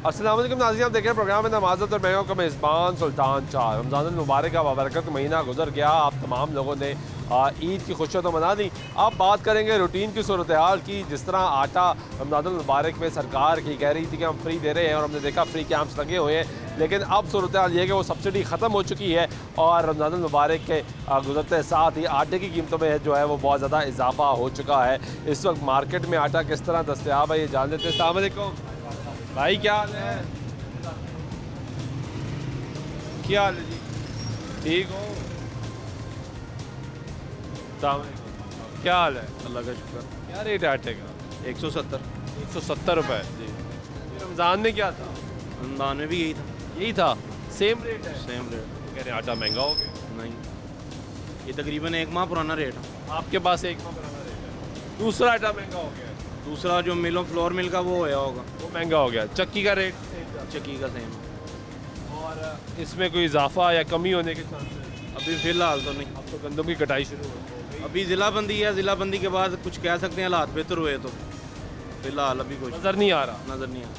अस्सलाम वालेकुम नाज़रीन, आप देख रहे हैं प्रोग्राम में नमाज़त और मैं हूं का मेज़बान सुल्तान शाह। रमज़ान मुबारक का बाबरकत महीना गुजर गया। आप तमाम लोगों ने ईद की खुशियाँ तो मना दी। अब बात करेंगे रूटीन की सूरत हाल की। जिस तरह आटा रमज़ान मुबारक में सरकार की कह रही थी कि हम फ्री दे रहे हैं और हमने देखा फ्री कैंप्स लगे हुए हैं, लेकिन अब सूरत हाल ये है कि वो सब्सिडी ख़त्म हो चुकी है और रमज़ान मुबारक के गुजरते साथ ही आटे की कीमतों में जो है वो बहुत ज़्यादा इजाफा हो चुका है। इस वक्त मार्केट में आटा किस तरह दस्तयाब है ये जान लेते हैं। अस्सलाम वालेकुम भाई, क्या हाल है? क्या हाल है जी? ठीक हो? क्या हाल है? अल्लाह का शुक्र। क्या रेट है आटे का? 170 रुपए जी। रमज़ान में क्या था? रमज़ान में भी यही था। यही था, सेम रेट है। सेम रेट कह रहे हैं आटा महंगा हो गया। नहीं, ये तकरीबन 1 माह पुराना रेट है। आपके पास एक माह पुराना रेट है, दूसरा आटा महंगा हो गया है। दूसरा जो मिलो फ्लोर मिल का वो होया होगा, वो महंगा हो गया। चक्की का रेट चक्की का सेम। और इसमें कोई इजाफा या कमी होने के चांसेस? अभी फ़िलहाल तो नहीं। अब तो गंदम की कटाई शुरू हो गई। अभी ज़िलाबंदी है, ज़िलाबंदी के बाद कुछ कह सकते हैं हालात बेहतर हुए तो। फ़िलहाल अभी कुछ नज़र नहीं आ रहा। नज़र नहीं आ रहा।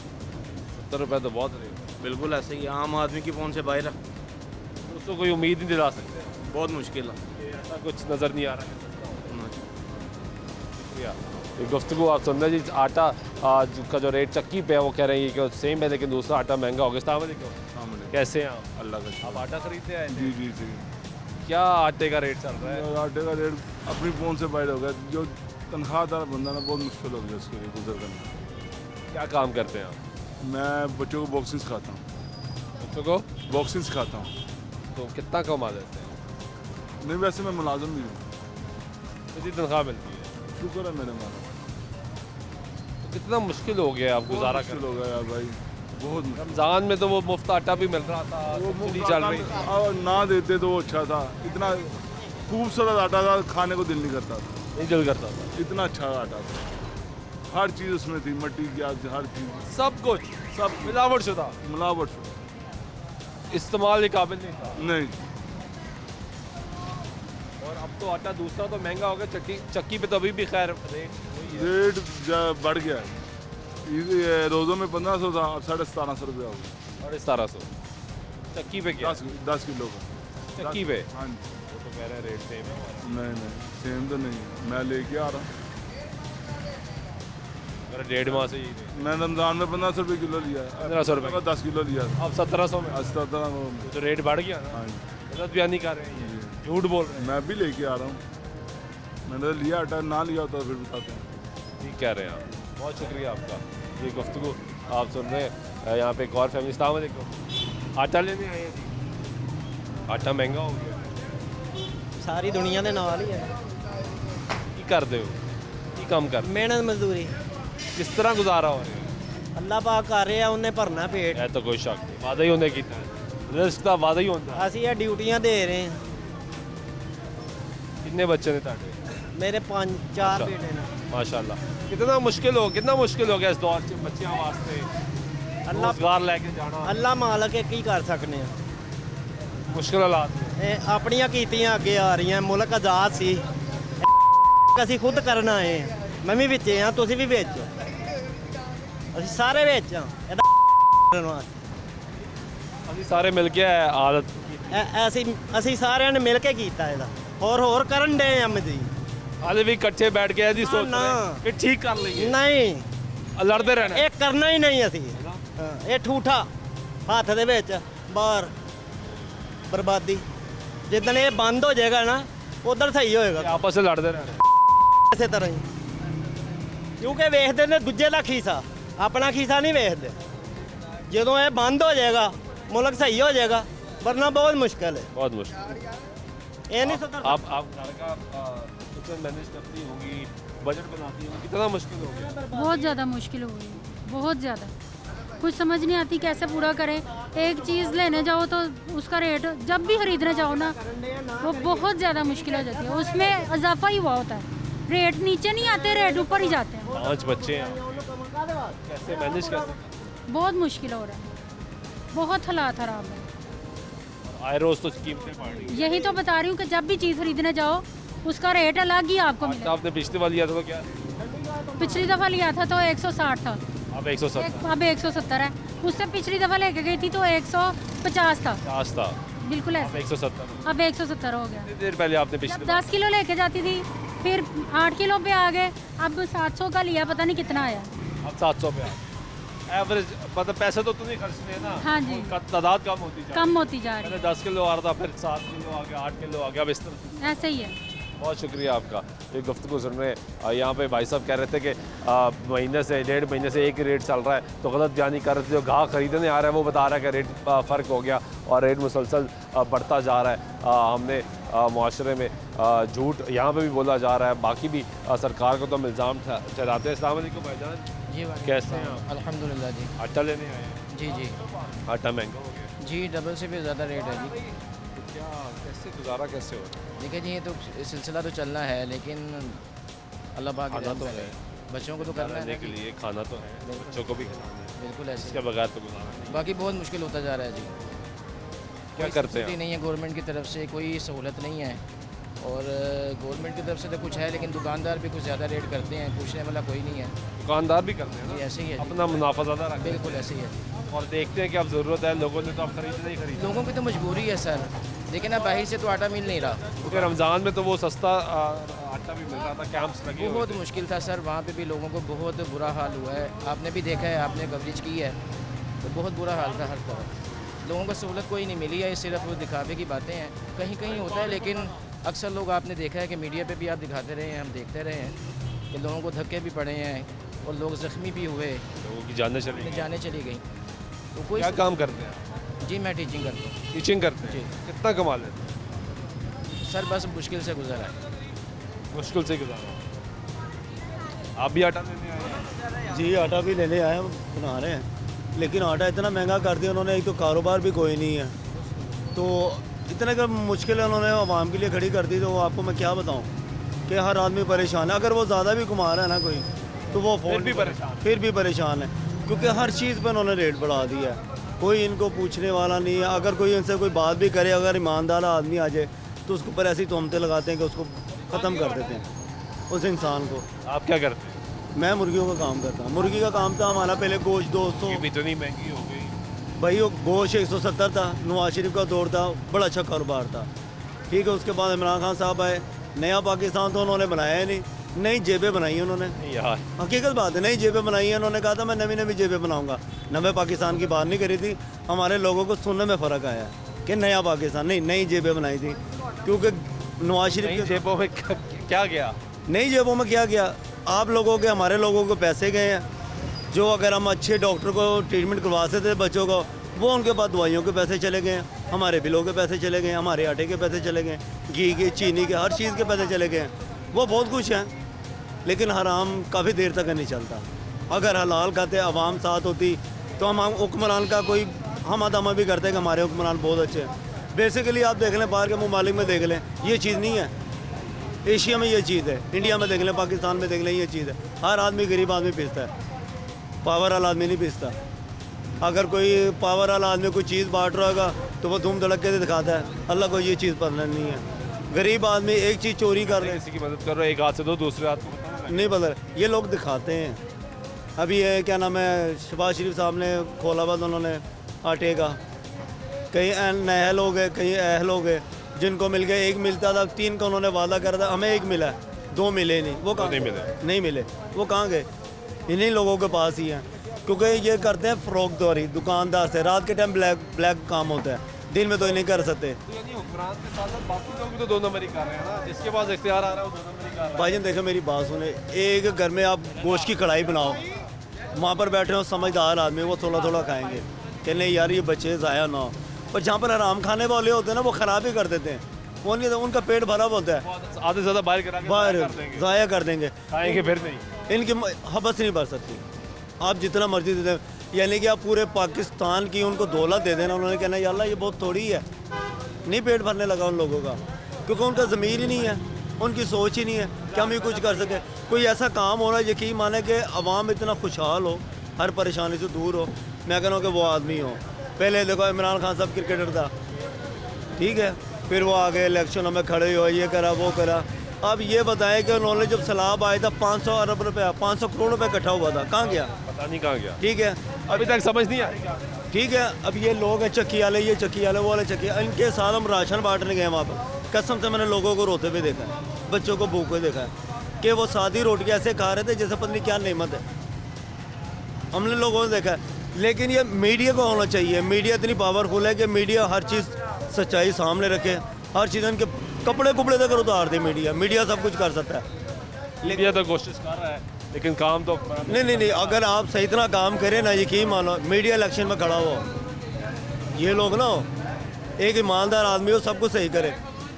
70 रुपये तो बहुत रेट है। बिल्कुल ऐसे ही आम आदमी की पहुँच से बाहर है। उसको कोई उम्मीद नहीं दिला सकते, बहुत मुश्किल है। ऐसा कुछ नज़र नहीं आ रहा है। ना। शुक्रिया। ये गुफ्तगू आप सुन रहे जी। आटा का जो रेट चक्की पे है वो कह रही है कि सेम है, लेकिन दूसरा आटा महंगा हो गया। अस्सलाम वालेकुम, कैसे हैं आप? अल्लाह का शुक्र। आप आटा खरीदते हैं? जी जी जी। क्या आटे का रेट चल रहा है? आटे का रेट अपनी पहुंच से बाहर हो गया। जो तनख्वाहदार बंदा ना, बहुत मुश्किल हो गया उसके लिए गुजर करना। क्या काम करते हैं आप? मैं बच्चों को बॉक्सिंग सिखाता हूँ। बच्चों को बॉक्सिंग सिखाता हूँ। तो कितना कमा लेते हैं? नहीं, वैसे मैं मुलाजिम भी हूँ। कितनी तनख्वाह मिलती है? शुक्र है मेरे मारा। तो कितना मुश्किल हो गया आप गुजारा मुश्किल कर? हो गया यार भाई, बहुत मुश्किल। रमज़ान में तो वो मुफ्त आटा भी मिल रहा था, वो सब्सिडी चल रही थी। और ना देते तो वो अच्छा था। इतना खूबसूरत आटा था, खाने को दिल नहीं करता था। नहीं दिल करता था। इतना अच्छा आटा था, हर चीज़ उसमें थी, मट्टी की आग, हर चीज़, सब कुछ, सब मिलावट शुदा, मिलावट इस्तेमाल के काबिल नहीं था। नहीं। और अब तो आटा दूसरा तो महंगा हो गया। चक्की पे तो अभी भी खैर रेट बढ़ गया है। ये रोज़ों में 1500 था, अब 1750 रुपया हो गया। 1750। चक्की पे क्या? 10 किलो का। चक्की पे? हाँ जी। वो तो कह रहे हैं रेट सेम है हमारा। नहीं, सेम तो नहीं है। मैं लेके आ रहा हूँ। अगर 1.5 माह से ही रेट। मैं रमज़ान में 1500 रुपये किलो लिया है। 1500 रुपये का 10 किलो लिया था। अब 1700 में। 17 तो रेट बढ़ गया ना। हाँ जी। गलत बयानी कर रहे हैं, ये झूठ बोल रहे हैं। मैं भी लेके आ रहा हूँ। मैंने लिया आटा, ना लिया होता फिर बताते हैं। ठीक कह रहे हैं आप, बहुत शुक्रिया आपका। ये गुफ्तगू आप सुन रहे हैं। यहाँ पे एक और फैमिली। अस्सलाम वालेकुम, आटा लेने आए हैं जी। आटा महंगा हो गया, ਸਾਰੀ ਦੁਨੀਆ ਦੇ ਨਾਲ ਹੀ ਹੈ। की करते हो? की काम कर? ਮਿਹਨਤ ਮਜ਼ਦੂਰੀ किस तरह गुजारा हो रहा है? ਅੱਲਾ ਪਾਕ ਕਰ ਰਿਹਾ, ਉਹਨੇ ਭਰਨਾ ਪੇਟ। है तो कोई शक नहीं, वादा ही होने की रिस्क का वादा ही होता है। ਅਸੀਂ ਇਹ ਡਿਊਟੀਆਂ ਦੇ ਰਹੇ ਹਾਂ। कितने बच्चे ने ताटे? ਮੇਰੇ 5-4 ਬੇਟੇ ਨੇ। माशाल्लाह। कितना मुश्किल हो गया इस दौर से बच्चियों वास्ते ਅੱਲਾ रोजगार लेके जाना, ਅੱਲਾ ਮਾਲਕ ਹੈ, ਕੀ ਕਰ ਸਕਨੇ ਆ। मुश्किल हालात में। ਇਹ ਆਪਣੀਆਂ ਕੀਤੀਆਂ ਅੱਗੇ ਆ ਰਹੀਆਂ। ਮੁਲਕ ਆਜ਼ਾਦ ਸੀ, ਅਸੀਂ ਖੁਦ ਕਰਨ ਆਏ ਹਾਂ। ਮੈਂ ਵੀ ਵਿੱਚ ਹਾਂ, ਤੁਸੀਂ ਵੀ ਵਿੱਚ ਹੋ। ਅਸੀਂ ਸਾਰੇ ਵਿੱਚ ਹਾਂ ਇਹਦਾ ਕਰਨ ਵਾਸਤੇ। ਅਸੀਂ ਸਾਰੇ ਮਿਲ ਕੇ ਆਦਤ ਅਸੀਂ ਸਾਰਿਆਂ ਨੇ ਮਿਲ ਕੇ ਕੀਤਾ ਇਹਦਾ। ਹੋਰ ਕਰਨ ਦੇ ਆ ਮਜ਼ੀਦ। ਹਾਲੇ ਵੀ ਇਕੱਠੇ ਬੈਠ ਕੇ ਇਹਦੀ ਸੋਚ ਨਾ। ਰਹੇ ਕਿ ਠੀਕ ਕਰ ਲਈਏ, ਨਹੀਂ, ਲੜਦੇ ਰਹਿਣਾ। ਇਹ ਕਰਨਾ ਹੀ ਨਹੀਂ ਅਸੀਂ। ਹਾਂ, ਇਹ ਠੂਠਾ ਹੱਥ ਦੇ ਵਿੱਚ ਬਾਹਰ ਬਰਬਾਦੀ। ਜਿੱਦਣ ਇਹ ਬੰਦ ਹੋ ਜਾਏਗਾ ਨਾ, ਉਧਰ ਸਹੀ ਹੋਏਗਾ। ਆਪਸ ਵਿੱਚ ਲੜਦੇ ਰਹਿਣਾ। ਇਸੇ ਤਰ੍ਹਾਂ ਹੀ, ਕਿਉਂਕਿ ਵੇਖਦੇ ਨੇ ਦੂਜੇ ਦਾ ਖੀਸਾ, ਆਪਣਾ ਖੀਸਾ ਨਹੀਂ ਵੇਖਦੇ। ਜਦੋਂ ਇਹ ਬੰਦ ਹੋ ਜਾਏਗਾ, ਮੁਲਕ ਸਹੀ ਹੋ ਜਾਏਗਾ, वरना बहुत मुश्किल है। बहुत मुश्किल। ये नहीं सुधर। आप घर का किचन मैनेज करती होंगी, बजट बनाती होंगी, कितना मुश्किल हो गया? बहुत ज़्यादा मुश्किल हो गई, बहुत ज़्यादा। कुछ समझ नहीं आती कैसे पूरा करें। एक चीज़ लेने जाओ तो उसका रेट, जब भी खरीदने जाओ ना, वो बहुत ज़्यादा मुश्किल हो जाती है। उसमें इजाफा ही हुआ होता है, रेट नीचे नहीं आते, रेट ऊपर ही जाते हैं। 5 बच्चे हैं, कैसे मैनेज कर? बहुत मुश्किल हो रहा है, बहुत हालात ख़राब है। आए रोज़ तो कीमतें बढ़ रही हैं। यही तो बता रही हूँ कि जब भी चीज़ खरीदने जाओ उसका रेट अलग ही आपको मिलेगा। आपने पिछली वाली लिया था तो क्या? पिछली दफ़ा लिया था तो 160 था, अब 170। अब 170 है। उससे पिछली दफ़ा लेके गई थी तो 150 था, 50 था, बिल्कुल अब ऐसे। 170। अब 170 हो गया। कितनी देर पहले आपने पिछले जब 10 किलो लेके जाती थी फिर 8 किलो पे आ गए, अब 700 का लिया, पता नहीं कितना आया। अब 700 पे एवरेज, मतलब पैसे तो नहीं खर्चने हैं ना। हाँ जी। उनका तादाद कम होती जा रही कम होती जा पहले रही 10 किलो आ रहा था, फिर 7 किलो आ गया, 8 किलो आ गया, अब इस तरह। है, ऐसे ही है। बहुत शुक्रिया आपका ये गुफ्तगू सुन रहे हैं। यहाँ पे भाई साहब कह रहे थे कि महीने से 1.5 महीने से एक ही रेट चल रहा है, तो गलत बयानी कर रहे थे। जो घाह खरीदने आ रहा है वो बता रहा है कि रेट फ़र्क हो गया और रेट मुसलसल बढ़ता जा रहा है। हमने मुआशरे में झूठ यहाँ पे भी बोला जा रहा है, बाकी भी सरकार को तो हम इल्ज़ाम ठहराते हैं। अस्सलाम वालेकुम भाईजान, जी कैसे हैं आप? अल्हम्दुलिल्लाह जी। आटा लेने आए हैं? जी जी आटा महंगा हो गया, जी, डबल से भी ज़्यादा रेट है जी। तो क्या कैसे गुजारा कैसे हो रहा है? देखिए जी, ये तो सिलसिला तो चलना है, लेकिन अल्लाह पाक खाना रहम तो करे। है। बच्चों को तो करना है रहने ना के जी। लिए खाना तो है, बच्चों को भी खिलाना है, बिल्कुल ऐसे। इसके बगैर तो गुजारा नहीं। बाकी बहुत मुश्किल होता जा रहा है जी। क्या कोई करते सब्सिडी हैं? नहीं है गवर्नमेंट की तरफ से, कोई सहूलत नहीं है। और गवर्नमेंट की तरफ से तो कुछ है, लेकिन दुकानदार भी कुछ ज़्यादा रेट करते हैं, पूछने वाला कोई नहीं है। दुकानदार भी करते हैं जी, ना, ऐसे ही है जी। अपना मुनाफा ज़्यादा रखते बिल्कुल ऐसे ही है जी। हैं और देखते हैं कि अब ज़रूरत है, लोगों ने तो अब खरीदना ही खरीदना। लोगों की तो मजबूरी है सर, लेकिन अब बाहर से तो आटा मिल नहीं रहा। क्योंकि रमज़ान में तो वो सस्ता आटा भी मिल रहा था, कैंप्स लगे हुए बहुत थे। मुश्किल था सर, वहाँ पे भी लोगों को बहुत बुरा हाल हुआ है। आपने भी देखा है, आपने कवरेज की है, तो बहुत बुरा हाल था हर तरफ। लोगों को सहूलत कोई नहीं मिली है, सिर्फ वो दिखावे की बातें हैं। कहीं कहीं होता है, लेकिन अक्सर लोग आपने देखा है कि मीडिया पे भी आप दिखाते रहे हैं, हम देखते रहे हैं कि लोगों को धक्के भी पड़े हैं और लोग ज़ख्मी भी हुए, लोगों की जानें चली गई। जाने चली गई। तो कोई क्या काम करते हैं? जी, मैं टीचिंग करता हूँ टीचिंग करते हैं। जी। कितना कमा लेते हैं? सर, बस मुश्किल से गुजरा है। मुश्किल से गुजारा। आप भी आटा लेने आए हैं? जी, आटा भी लेने आए हम, बना रहे हैं, लेकिन आटा इतना महंगा कर दिया उन्होंने। एक तो कारोबार भी कोई नहीं है, तो इतने का मुश्किल है उन्होंने आवाम के लिए खड़ी कर दी। तो आपको मैं क्या बताऊं कि हर आदमी परेशान है। अगर वो ज़्यादा भी कमा रहा है ना कोई, तो वो फिर भी परेशान। फिर भी परेशान है, क्योंकि हर चीज़ पर उन्होंने रेट बढ़ा दिया है। कोई इनको पूछने वाला नहीं है। अगर कोई इनसे कोई बात भी करे, अगर ईमानदार आदमी आ जाए, तो उसके ऊपर ऐसी तोहमतें लगाते हैं कि उसको ख़त्म कर देते हैं उस इंसान को। आप क्या करते हैं? मैं मुर्गियों का काम करता हूँ। मुर्गी का काम था हमारा, पहले गोश्त 200, ये भी इतनी महंगी हो गई। भाई वो गोश्त 170 था। नवाज शरीफ का दौर था, बड़ा अच्छा कारोबार था, ठीक है। उसके बाद इमरान खान साहब आए, नया पाकिस्तान तो उन्होंने बनाया ही नहीं, नई जेबें बनाई उन्होंने। नहीं यार, हकीकत बात है, नई जेबें बनाई हैं। उन्होंने कहा था मैं नवी नवी जेबें बनाऊंगा, नवे पाकिस्तान की बात नहीं करी थी। हमारे लोगों को सुनने में फ़र्क आया है कि नया पाकिस्तान नहीं, नई जेबें बनाई थी। क्योंकि नवाज शरीफ नई के जेबों में क्या गया? नई जेबों में क्या गया? आप लोगों के, हमारे लोगों को पैसे गए हैं। जो अगर हम अच्छे डॉक्टर को ट्रीटमेंट करवा सकते थे बच्चों को, वो उनके पास दवाइयों के पैसे चले गए हैं, हमारे बिलों के पैसे चले गए हैं, हमारे आटे के पैसे चले गए, घी के, चीनी के, हर चीज़ के पैसे चले गए हैं। वो बहुत खुश हैं, लेकिन हराम काफ़ी देर तक नहीं चलता। अगर हलाल खाते आवाम साथ होती, तो हम हुक्मरान का कोई हम अदमा भी करते हैं कि हमारे हुक्मरान बहुत अच्छे हैं। बेसिकली आप देख लें, बाहर के ममालिक में देख लें, ये चीज़ नहीं है। एशिया में ये चीज़ है, इंडिया में देख लें, पाकिस्तान में देख लें, ये चीज़ है। हर आदमी गरीब आदमी पीसता है, पावर वाला आदमी नहीं पीसता। अगर कोई पावर वाला आदमी कोई चीज़ बांट रहा होगा तो वो धूम धड़क के दिखाता है। अल्लाह को ये चीज़ पसंद नहीं है। गरीब आदमी एक चीज़ चोरी कर रहे किसी की मदद कर रहे हो, एक हाथ से दो, दूसरे हाथ को बताओ। नहीं बदल, ये लोग दिखाते हैं। अभी ये क्या नाम है, शहबाज शरीफ साहब ने खोला बंद उन्होंने आटे का। कई नए लोग हैं, कई अहल लोग हैं जिनको मिल गए। एक मिलता था, 3 का उन्होंने वादा करा था, हमें 1 मिला, 2 मिले नहीं। वो कहाँ नहीं गए? मिले। नहीं मिले, वो कहाँ गए? इन्हीं लोगों के पास ही हैं, क्योंकि ये करते हैं फ़रोख्तदारी दुकानदार से। रात के टाइम ब्लैक काम होता है, दिन में तो ये नहीं कर सकते। तो यानी हुक्मरान के साथ साथ बाकी लोग भी तो 2 नंबरी कर रहे हैं ना, जिसके पास इख्तियार आ रहा है वो 2 नंबरी कर रहा है। भाईजान देखो मेरी बात सुने, एक घर में आप गोश्त की कढ़ाई बनाओ, वहाँ पर बैठे हो समझदार आदमी, वो थोड़ा थोड़ा खाएंगे कि नहीं यार ये बच्चे ज़ाया ना हो। पर जहाँ पर आराम खाने वाले होते हैं ना, वो ख़राब ही कर देते हैं। वो नहीं, उनका पेट भरा होता है, आधे से ज़्यादा बाहर करा के बाहर कर देंगे, ज़ाया कर देंगे, खाएंगे फिर नहीं। इनकी हबस नहीं भर सकती। आप जितना मर्जी दे दें, यानी कि आप पूरे पाकिस्तान की उनको दौलत दे देना, उन्होंने कहना या अल्लाह ये बहुत थोड़ी है। नहीं पेट भरने लगा उन लोगों का, क्योंकि उनका ज़मीर ही नहीं है, उनकी सोच ही नहीं है कि हम ये कुछ कर सकें। कोई ऐसा काम हो रहा है, यकीन माने कि अवाम इतना खुशहाल हो, हर परेशानी से दूर हो। मैं कह रहा हूँ कि वो आदमी हो। पहले देखो इमरान खान साहब क्रिकेटर था, ठीक है, फिर वो आ गए इलेक्शनों में खड़े हो, ये करा वो करा। अब ये बताएं कि उन्होंने जब सैलाब आया था 500 अरब रुपया, 500 करोड़ रुपये इकट्ठा हुआ था, कहाँ गया? पता नहीं कहाँ गया। ठीक है, अभी तक समझ नहीं आई। ठीक है, अब ये लोग हैं चक्की वाले, ये चक्की वाले, वो वाले चक्की, इनके साथ हम राशन बांटने गए वहाँ पर। कसम से मैंने लोगों को रोते हुए देखा है, बच्चों को भूखे देखा है कि वो सादी रोटी ऐसे खा रहे थे जैसे पता नहीं क्या नेमत है। हमने लोगों ने देखा है। लेकिन ये मीडिया को होना चाहिए, मीडिया इतनी पावरफुल है कि मीडिया हर चीज़ सच्चाई सामने रखे, हर चीज़ इनके कपड़े कुपड़े तक उतार दे। मीडिया सब कुछ कर सकता है। मीडिया तो कोशिश कर रहा है लेकिन काम तो नहीं, अगर आप सही तरह काम करें ना, यकीन मानो, मीडिया इलेक्शन में खड़ा हो, ये लोग ना एक ईमानदार आदमी हो, सब कुछ सही करे,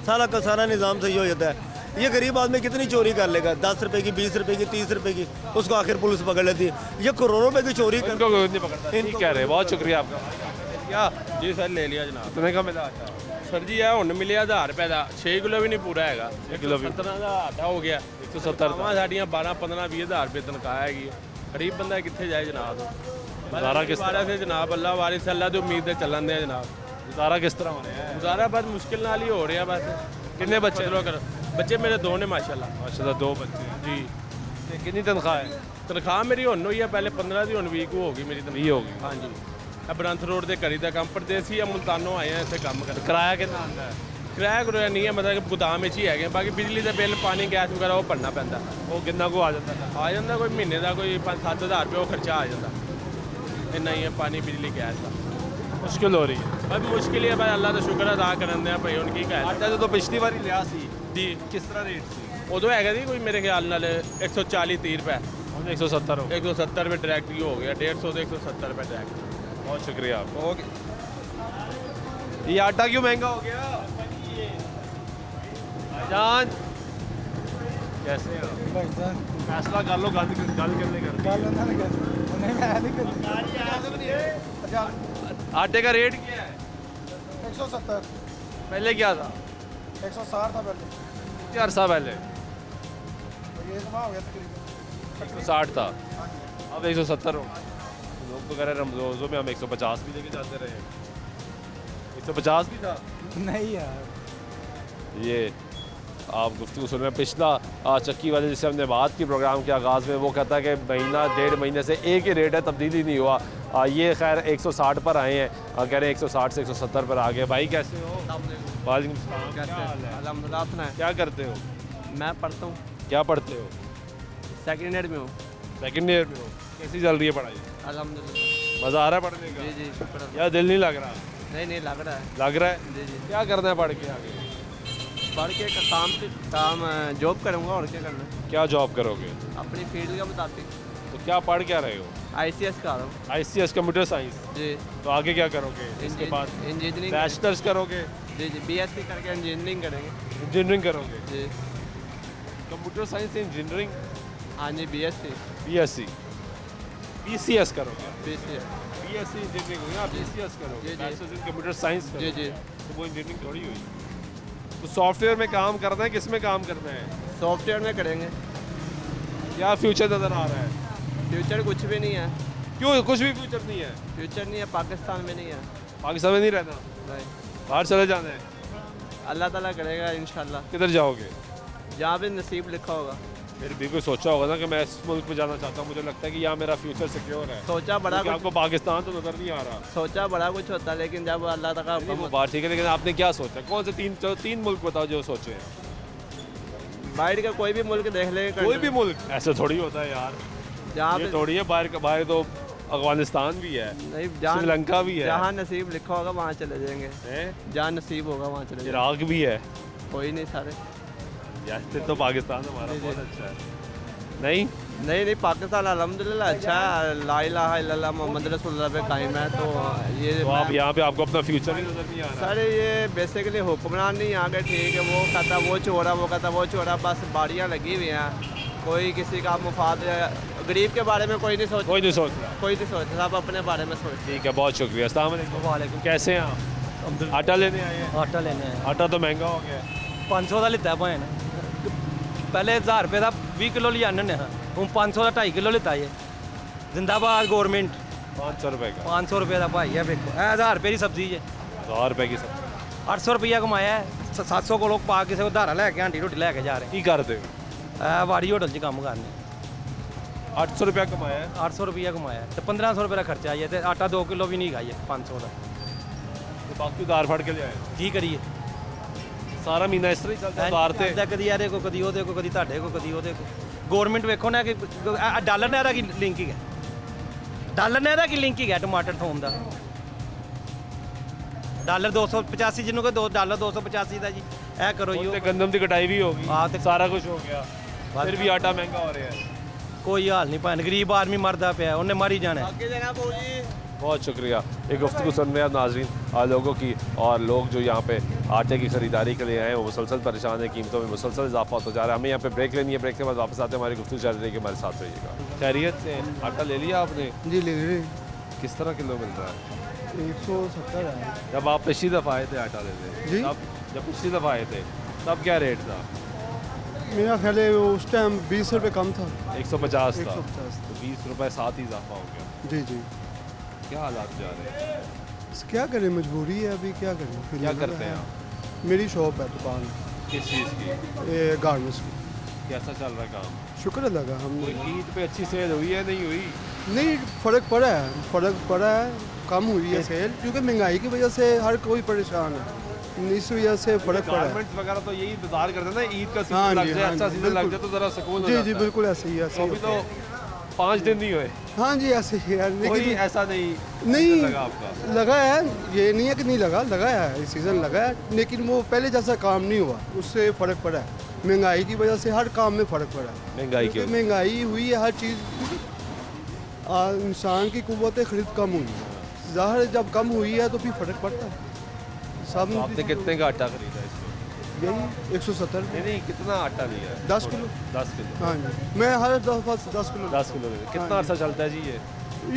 सारा का सारा निज़ाम सही हो जाता है। ये गरीब आदमी कितनी चोरी कर लेगा, 10 रुपए की, 20 रुपए की, 30 रुपए की, उसको आखिर पुलिस पकड़ लेती है। ये करोड़ों रुपए की चोरी कर, इनको नहीं पकड़ता। ठीक कह रहे हैं, बहुत शुक्रिया आपका। क्या जी सर ले लिया जनाब। कितने का मिला? अच्छा सर जी ਇਹ ਹੁਣ ਮਿਲਿਆ 1000 ਰੁਪਏ ਦਾ 6 ਕਿਲੋ ਵੀ ਨਹੀਂ ਪੂਰਾ ਹੈਗਾ 1 ਕਿਲੋ ਵੀ 17,000 ਦਾ ਹੋ ਗਿਆ 170 ਤਨਖਾਹਾਂ ਸਾਡੀਆਂ 12 15 20000 ਰੁਪਏ ਤਨਖਾਹ ਹੈਗੀ ਹੈ। ਗਰੀਬ ਬੰਦਾ ਕਿੱਥੇ ਜਾਏ ਜਨਾਬ। ਗੁਜ਼ਾਰਾ ਕਿਸ ਤਰ੍ਹਾਂ? से जनाब अल्लाह वारिस अल्लाह ਦੀ ਉਮੀਦ ਤੇ ਚੱਲਣ ਦੇ ਜਨਾਬ। गुजारा किस तरह हो रहा है? गुजारा बस मुश्किल नाल ही हो रहा बस। कितने बच्चे? बच्चे मेरे 2 ने माशाल्लाह। माशाल्लाह 2 बच्चे हैं। जी ते कितनी तनख्वाह है? तनख्वाह मेरी हुन हुई है, पहले 15 ਦੀ ਹੁਣ 20 ਕੁ ਹੋ ਗਈ ਮੇਰੀ ਤਨਖਾਹ। 20 हो गई। हाँ जी ਇਹ ਬਰੰਥ ਰੋਡ ਦੇ ਘਰੀ ਦਾ ਕੰਮ ਪਰਦੇਸੀ ਆ ਮੁਲਤਾਨੋਂ ਆਏ ਆ ਇੱਥੇ ਕੰਮ ਕਰਨ। किराया कितना आता है? ਕਿਰਾਇਆ ਕਰੋਇਆ ਨਹੀਂ ਹੈ, ਮਤਲਬ ਕਿ ਗੋਦਾਮ ਵਿੱਚ ਹੀ ਹੈਗੇ। ਬਾਕੀ ਬਿਜਲੀ ਦਾ ਬਿੱਲ, ਪਾਣੀ, ਗੈਸ ਵਗੈਰਾ ਉਹ ਭਰਨਾ ਪੈਂਦਾ। वो कितना को आ जाता है? ਆ ਜਾਂਦਾ ਕੋਈ ਮਹੀਨੇ ਦਾ ਕੋਈ 5-7 ਹਜ਼ਾਰ ਰੁਪਏ ਉਹ ਖਰਚਾ ਆ ਜਾਂਦਾ। ਇੰਨਾ ਹੀ ਹੈ ਪਾਣੀ, ਬਿਜਲੀ, ਗੈਸ ਦਾ। मुश्किल हो रही है। बस मुश्किल ही है भाई, अल्लाह ਦਾ ਸ਼ੁਕਰ ਅਦਾ ਕਰਨ ਦੇ ਆ ਭਾਈ। ਹੁਣ ਕੀ ਕਹਿ आटा जो तो पिछली बार लिया सी जी किस तरह रेट सी? ਉਦੋਂ ਹੈਗਾ ਸੀ ਕੋਈ ਮੇਰੇ ਖਿਆਲ ਨਾਲ 140-30 ਰੁਪਏ। हम 170 हो गए। 170 ਰੁਪਏ ਡਾਇਰੈਕਟ ਹੀ ਹੋ ਗਿਆ, 150 ਤੋਂ 170 ਰੁਪਏ ਡਾਇਰੈक्ट। बहुत शुक्रिया आपका। ये आटा क्यों महंगा हो गया? भाईजान कैसे हैं आप? फैसला कर लो, गल करने कर। आटे का रेट क्या है? 170 पहले क्या था? 160 था पहले, क्या अरसा पहले? ये जमा हो गया तकरीबन। 160 था, अब 170 हो। लोग तो कह रहे हैं रोज़ों में हम 150 भी लेके जाते रहे। 150 भी था। नहीं यार, ये आप गुफ्तगू सुन रहे हैं। पिछला चक्की वाले जिससे हमने बात की प्रोग्राम के आगाज़ में, वो कहता है कि महीना 1.5 महीने से एक ही रेट है, तब्दीली नहीं हुआ। ये खैर 160 पर आए हैं, कह रहे हैं 160 से 170 पर आ गए। भाई कैसे हो? वालेकुम सलाम। क्या हाल है? अल्हम्दुलिल्लाह। अपना है, क्या करते हो? मैं पढ़ता हूँ, क्या पढ़ते हो? सेकंड ईयर में हूँ। सेकंड ईयर में हो। कैसी चल रही है पढ़ाई? अल्हम्दुलिल्लाह। मज़ा आ रहा है पढ़ने का? जी जी शुक्र। या दिल नहीं लग रहा? नहीं लग रहा है। लग रहा है। जी जी क्या करना है पढ़ के आगे? पढ़ के काम जॉब करूँगा और क्या करना है, क्या जॉब करोगे? अपनी फील्ड के मुताबिक। तो क्या पढ़ क्या रहे हो? ICS कर रहा हूँ। ICS computer science. जी तो आगे क्या करोगे इसके बाद? इंजीनियरिंग। बैचलर्स करोगे? जी जी BSc करके इंजीनियरिंग करेंगे। इंजीनियरिंग करोगे? जी कंप्यूटर साइंस से इंजीनियरिंग। हाँ जी BSc BSc BCS करोगे? BCS। BSc इंजीनियरिंग होगी, आप BCS करोगे, जी, जी। बैचलर्स इन कंप्यूटर साइंस जी करोगे। जी तो वो इंजीनियरिंग थोड़ी हुई। तो सॉफ्टवेयर में काम करना है, किस में काम करना है? सॉफ्टवेयर में करेंगे। क्या फ्यूचर नज़र आ रहा है? फ्यूचर कुछ भी नहीं है, क्यों कुछ भी फ्यूचर नहीं है? फ्यूचर नहीं है, पाकिस्तान में नहीं है। पाकिस्तान में नहीं रहना, नहीं, बाहर चले जाना है। अल्लाह ताला करेगा इंशाल्लाह, किधर जाओगे? जहाँ भी नसीब लिखा होगा। फिर भी कोई सोचा होगा ना कि मैं इस मुल्क में जाना चाहता हूँ, मुझे लगता है कि यहाँ मेरा फ्यूचर सिक्योर है। सोचा बड़ा क्योंकि कुछ, आपको पाकिस्तान तो नज़र नहीं आ रहा। सोचा बड़ा कुछ होता है, लेकिन जब अल्लाह ताला नहीं, वो बात ठीक है, लेकिन आपने क्या सोचा? कौन से तीन मुल्क बताओ जो सोचे हैं? बाहर का कोई भी मुल्क देख ले, कोई भी मुल्क ऐसा थोड़ी होता है यार। जहाँ ये पे थोड़ी है, बाहर तो अफगानिस्तान भी है, नहीं, जहाँ श्रीलंका भी है, जहाँ नसीब लिखा होगा वहाँ चले जाएंगे। हैं? जहाँ नसीब होगा वहाँ चले जाएंगे। इराक भी है। कोई नहीं सारे। यार फिर तो पाकिस्तान हमारा जी, जी। बहुत अच्छा है। नहीं नहीं पाकिस्तान अल्हम्दुलिल्लाह अच्छा है, ला इलाहा इल्लल्लाह मोहम्मद रसूलुल्लाह पे कायम है। तो ये तो आप यहाँ पे आपको अपना फ्यूचर ही नजर नहीं आ रहा। सर ये बेसिकली हुक्मरान नहीं आ गए, ठीक है, वो कहता वो छोड़ा, वो कहता वो छोड़ा, बस बाड़ियाँ लगी हुई हैं। कोई किसी का मुफाद, गरीब के बारे में कोई नहीं सोच, कोई नहीं सोच रहा। कोई नहीं सोचता, सब अपने बारे में सोचते। ठीक है, बहुत शुक्रिया। अस्सलाम वालेकुम। वालेकुम। कैसे हैं आप? आटा लेने आए हैं? आटा लेने आए आटा तो महंगा हो गया। 500 का लिता भाई ने, पहले 1000 रुपये का 20 किलो लिया ने, हूँ 500 का 2.5 किलो लिता है। जिंदाबाद गौरमेंट। 500 रुपये का? 500 रुपये का भाई है, देखो 1000 रुपये की सब्जी है। 1000 रुपये की सब्जी 800 रुपया कमाया है। 700 को लोग पा किसी को धारा लैके आंटी रोटी लैके जा रहे की करते हो? हैं। वाड़ी होटल 'ਚ ਕੰਮ ਕਰਨੇ। 800 रुपया कमाया है। 800 रुपया कमाया तो 1500 रुपये का खर्चा आइए तो आटा 2 किलो भी नहीं खाइए 500 का तो बाकी उधार फड़ के ले आए की करिए सारा महीना इस तरह ही चलता है उधार ते कदी यारे को कदी ਉਹਦੇ ਕੋ ਕਦੀ ਤੁਹਾਡੇ ਕੋ ਕਦੀ ਉਹਦੇ ਕੋ ਗਵਰਨਮੈਂਟ ਵੇਖੋ ਨਾ ਕਿ ਡਾਲਰ ਨਾਲ ਇਹਦਾ ਕੀ ਲਿੰਕਿੰਗ ਹੈ ਡਾਲਰ ਨਾਲ ਇਹਦਾ ਕੀ ਲਿੰਕਿੰਗ ਹੈ ਟਮਾਟਰ ਥੋਮ ਦਾ ਡਾਲਰ 285 ਜਿਹਨੂੰ ਕਿ $2 285 ਦਾ ਜੀ ਇਹ ਕਰੋ ਜੀ ਤੇ ਗੰਦਮ ਦੀ ਕਟਾਈ ਵੀ ਹੋ ਗਈ ਹਾਂ ਤੇ ਸਾਰਾ ਕੁਝ ਹੋ ਗਿਆ ਫਿਰ ਵੀ ਆਟਾ ਮਹਿੰਗਾ ਹੋ ਰਿਹਾ है ਕੋਈ ਹਾਲ ਨਹੀਂ ਭਾਣ ਗਰੀਬ ਆਦਮੀ ਮਰਦਾ ਪਿਆ ਉਹਨੇ ਮਰ ਹੀ ਜਾਣਾ बहुत शुक्रिया ये गुफ्तगू सुन रहे हैं आप नाजरीन लोगों की और लोग जो यहाँ पे आटे की ख़रीदारी के लिए आए हैं वो मुसलसल परेशान है कीमतों में मुसलसल इजाफा होता जा रहा है हमें यहाँ पे ब्रेक लेनी है ब्रेक के बाद वापस आते हैं हमारी गुफ्तगू जारी रहेगी हमारे साथ रहिएगा खैरियत से आटा ले लिया आपने जी ले ली किस तरह किलो मिल रहा है 170 है जब आप पिछली दफ़ा आए थे आटा लेने जी? जब पिछली दफ़ा आए थे तब क्या रेट था मेरा ख्याल है उस टाइम 20 रुपये कम था 150 था 150 तो 20 रुपये साथ ही इजाफा हो गया जी जी क्या हालात जा रहे हैं क्या करें मजबूरी है अभी क्या करें फिर क्या लेना करते हैं है। आप मेरी शॉप है दुकान किस चीज़ की गारमेंट्स की कैसा चल रहा है काम शुक्र अल्लाह का हम कोई ईद पे अच्छी सेल हुई है नहीं हुई नहीं फ़र्क पड़ा है कम हुई है सेल क्योंकि महंगाई की वजह से हर कोई परेशान है इस वजह से फ़र्क पड़ा है गारमेंट्स वगैरह तो यही इंतजार करते हैं ना ईद का हाँ सीजन लग जी, जाए हाँ अच्छा जी, सीजन लग बिल्कुल। जाए तो ज़रा सुकून हो जी जाता जी है। बिल्कुल ऐसे ही तो अभी तो 5 दिन नहीं हुए हाँ जी ऐसे ही है कोई लेकिन ऐसा नहीं नहीं लगा आपका लगा है ये नहीं है कि नहीं लगा है सीज़न लगा है लेकिन वो पहले जैसा काम नहीं हुआ उससे फ़र्क पड़ा है महंगाई की वजह से हर काम में फ़र्क पड़ा है महंगाई क्योंकि महंगाई हुई है हर चीज़ इंसान की कुव्वत खरीद कम हुई है ज़ाहिर है जब कम हुई है तो फिर फ़र्क पड़ता है सब तो आपने कितने का आटा खरीदा इसमें यही 170 नहीं कितना आटा लिया है 10 किलो 10 किलो हाँ जी मैं हर दफ़ा 10 किलो 10 किलो कितना अर्सा चलता है जी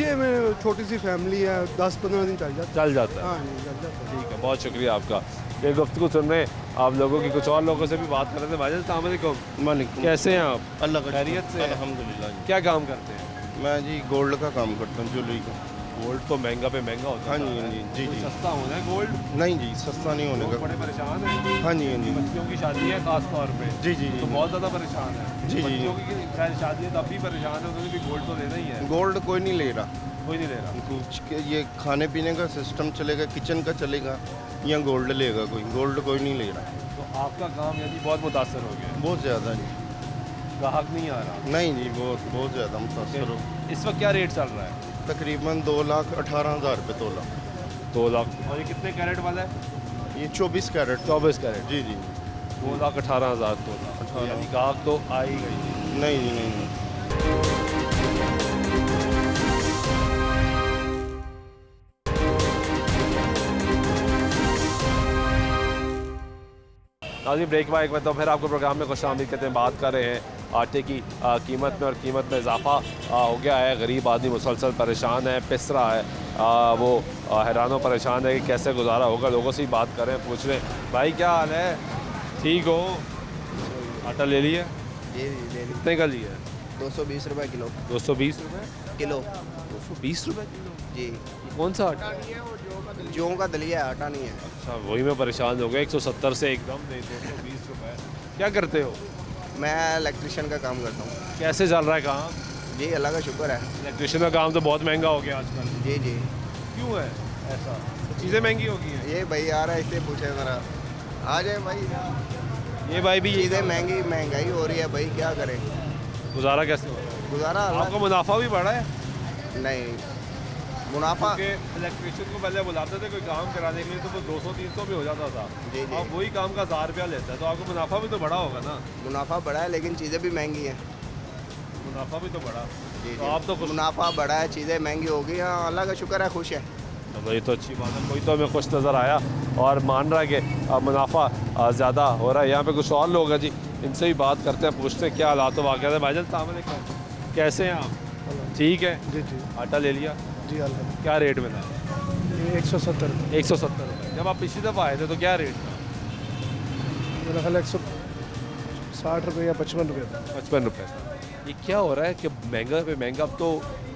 ये मैं छोटी सी फैमिली है 10-15 दिन चल जाता चल जाता है हाँ जी चल जाता है ठीक है बहुत शुक्रिया आपका ये गुफ्तगू सुन रहे हैं आप लोगों की कुछ और लोगों से भी बात कर रहे थे भाईजान अस्सलाम वालेकुम वालेकुम कैसे हैं आप अल्लाह का खैरियत से अल्हम्दुलिल्लाह जी। क्या काम करते हैं मैं जी गोल्ड का काम करता हूँ ज्वेलरी का गोल्ड तो महंगा पे महंगा होता हाँ है जी हाँ जी जी कोई जी सस्ता होना है गोल्ड नहीं जी सस्ता नहीं होने लोग का बड़े परेशान हैं हाँ जी हाँ जी बच्चियों की शादी है खास तौर पे जी जी तो जी बहुत ज़्यादा परेशान है जी, जी। बच्चियों की खैर शादी है तब भी परेशान है उन्होंने भी गोल्ड तो लेना ही है गोल्ड कोई नहीं ले रहा कोई नहीं ले रहा कुछ ये खाने पीने का सिस्टम चलेगा किचन का चलेगा या गोल्ड लेगा कोई गोल्ड कोई नहीं ले रहा तो आपका काम यानी बहुत मुतासर हो गया बहुत ज़्यादा जी ग्राहक नहीं आ रहा नहीं जी बहुत ज़्यादा मुतासर हो इस वक्त क्या रेट चल रहा है तकरीबन 2,18,000 रुपये तोला 2 लाख और ये कितने कैरेट वाला है ये 24 कैरेट 24 कैरेट जी जी 2,18,000 तो यानी ग्राहक तो आ ही गई नहीं जी नहीं नाज़रीन ब्रेक वाइक में तो फिर आपको प्रोग्राम में खुश आमदीद कहते हैं बात कर रहे हैं आटे की कीमत में और कीमत में इजाफा हो गया है गरीब आदमी मुसलसल परेशान है पिस रहा है वो हैरान परेशान है कि कैसे गुजारा होगा लोगों से ही बात कर रहे हैं पूछ रहे हैं भाई क्या हाल है ठीक हो आटा ले लिया जी ले ली कितने का लिया 220 रुपये किलो 220 रुपये किलो 220 रुपये किलो जी कौन सा आटा जौ का दलिया है आटा नहीं है अच्छा वही मैं परेशान हो गया 170 से एकदम दे 220 रुपये क्या करते हो मैं इलेक्ट्रिशियन का काम करता हूँ कैसे चल रहा है काम जी अल्लाह का शुक्र है इलेक्ट्रिशियन का काम तो बहुत महंगा हो गया आजकल जी जी क्यों है ऐसा चीज़ें महंगी हो गई हैं ये भाई आ रहा है इससे पूछे ज़रा आ जाए भाई ये भाई भी चीज़ें महंगाई हो रही है भाई क्या करें गुजारा कैसे हो रहा है गुजारा आपका मुनाफा भी बढ़ा है नहीं मुनाफा क्योंकि इलेक्ट्रिशियन को पहले बुलाते थे कोई काम कराने के लिए तो वो 200-300 भी हो जाता था जी जी अब वही काम का 1000 रुपया लेता है तो आपको मुनाफा भी तो बढ़ा होगा ना मुनाफा बढ़ा है लेकिन चीज़ें भी महंगी हैं मुनाफा भी तो बढ़ा जी तो आप तो खुश मुनाफा बढ़ा है चीज़ें महंगी हो गई हाँ अल्लाह का शुक्र है खुश है चलो ये तो अच्छी बात है कोई तो हमें खुश नज़र आया और मान रहा है कि मुनाफा ज़्यादा हो रहा है यहाँ पे कुछ और लोग हैं जी इनसे भी बात करते हैं पूछते हैं क्या हालात वाक़ है भाईजान अस्सलाम वालेकुम कैसे हैं आप ठीक है जी जी आटा ले लिया जी अल्लाह क्या रेट मिला 170 170 रुपये जब आप पिछली दफ़ा आए थे तो क्या रेट था मेरा ख्याल 160 रुपये या 55 रुपये था 55 रुपये था ये क्या हो रहा है कि महंगा पे महंगा अब तो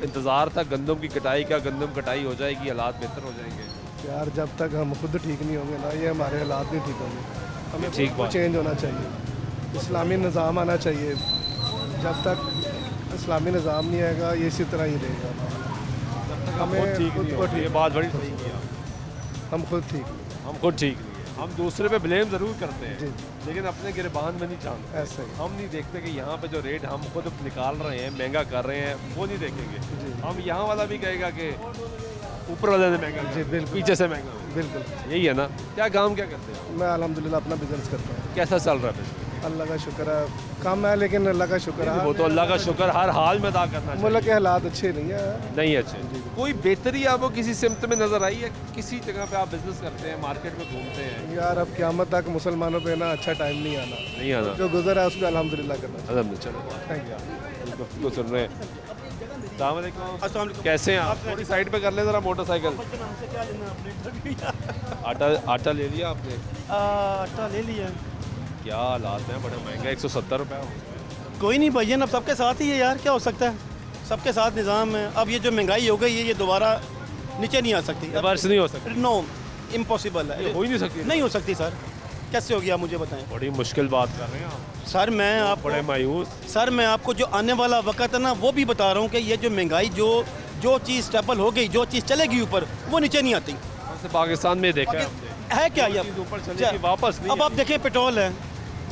इंतज़ार था गंदम की कटाई का गंदम कटाई हो जाएगी हालात बेहतर हो जाएंगे यार जब तक हम खुद ठीक नहीं होंगे ना ये हमारे हालात नहीं ठीक होंगे हमें ठीक खुद बात। चेंज होना चाहिए इस्लामी निज़ाम आना चाहिए जब तक इस्लामी निज़ाम नहीं आएगा ये इसी तरह ही रहेगा। हमें ठीक नहीं होगी, ये बात बड़ी सही की आप। हम खुद ठीक नहीं, हम खुद ठीक नहीं है। हम दूसरे पे ब्लेम ज़रूर करते हैं जी। लेकिन अपने गिरबान में नहीं चाहते। ऐसा ही। हम नहीं देखते कि यहाँ पे जो रेट हम खुद निकाल रहे हैं, महंगा कर रहे हैं, वो नहीं देखेंगे। हम यहाँ वाला भी कहेगा कि ऊपर वाले ने महंगा जी, किया, बिल्कुल। पीछे से महंगा। बिल्कुल। यही है ना। क्या काम क्या करते हैं? मैं अल्हम्दुलिल्लाह अपना बिजनेस करता हूँ। कैसा चल रहा है business? अल्लाह का शुक्र है, कम है लेकिन अल्लाह का शुक्र है। वो तो अल्लाह का शुक्र हर हाल में अदा करना चाहिए। मुल्क के हालात अच्छे नहीं है। नहीं अच्छे। कोई बेहतरी आपको किसी सिमत में नजर आई है? किसी जगह पे आप बिजनेस करते हैं, मार्केट में घूमते हैं? यार अब क़यामत तक मुसलमानों पे ना अच्छा टाइम नहीं आना, नहीं आना। जो गुजरा है उसमें अल्हम्दुलिल्लाह करना चाहिए। अल्हम्दुलिल्लाह। Thank you. तो सुन रहे हैं। अस्सलाम वालेकुम। कैसे हैं आप? थोड़ी साइड पे कर ले जरा मोटरसाइकिल। आटा ले लिया आपने? आटा ले लिया। क्या हालात हैं, बड़े महंगा 170 रुपये हो गए। कोई नहीं भैया, अब सबके साथ ही है यार, क्या हो सकता है, सबके साथ निज़ाम है। अब ये जो महंगाई हो गई है ये दोबारा नीचे नहीं आ सकती, वर्ष नहीं हो सकती। नो इम्पॉसिबल है, हो ही नहीं सकती। नहीं हो सकती सर, कैसे हो गया मुझे बताएं। बड़ी मुश्किल बात कर रहे हैं आप। सर मैं आप बड़े मायूस। सर मैं आपको जो आने वाला वक्त है ना वो भी बता रहा हूँ कि ये जो महंगाई जो चीज़ स्टेबल हो गई, जो चीज़ चलेगी ऊपर वो नीचे नहीं आती। वैसे पाकिस्तान में देखा है हमने। है क्या ये चीज़ ऊपर चलेगी, वापस नहीं अब आप देखें पेट्रोल है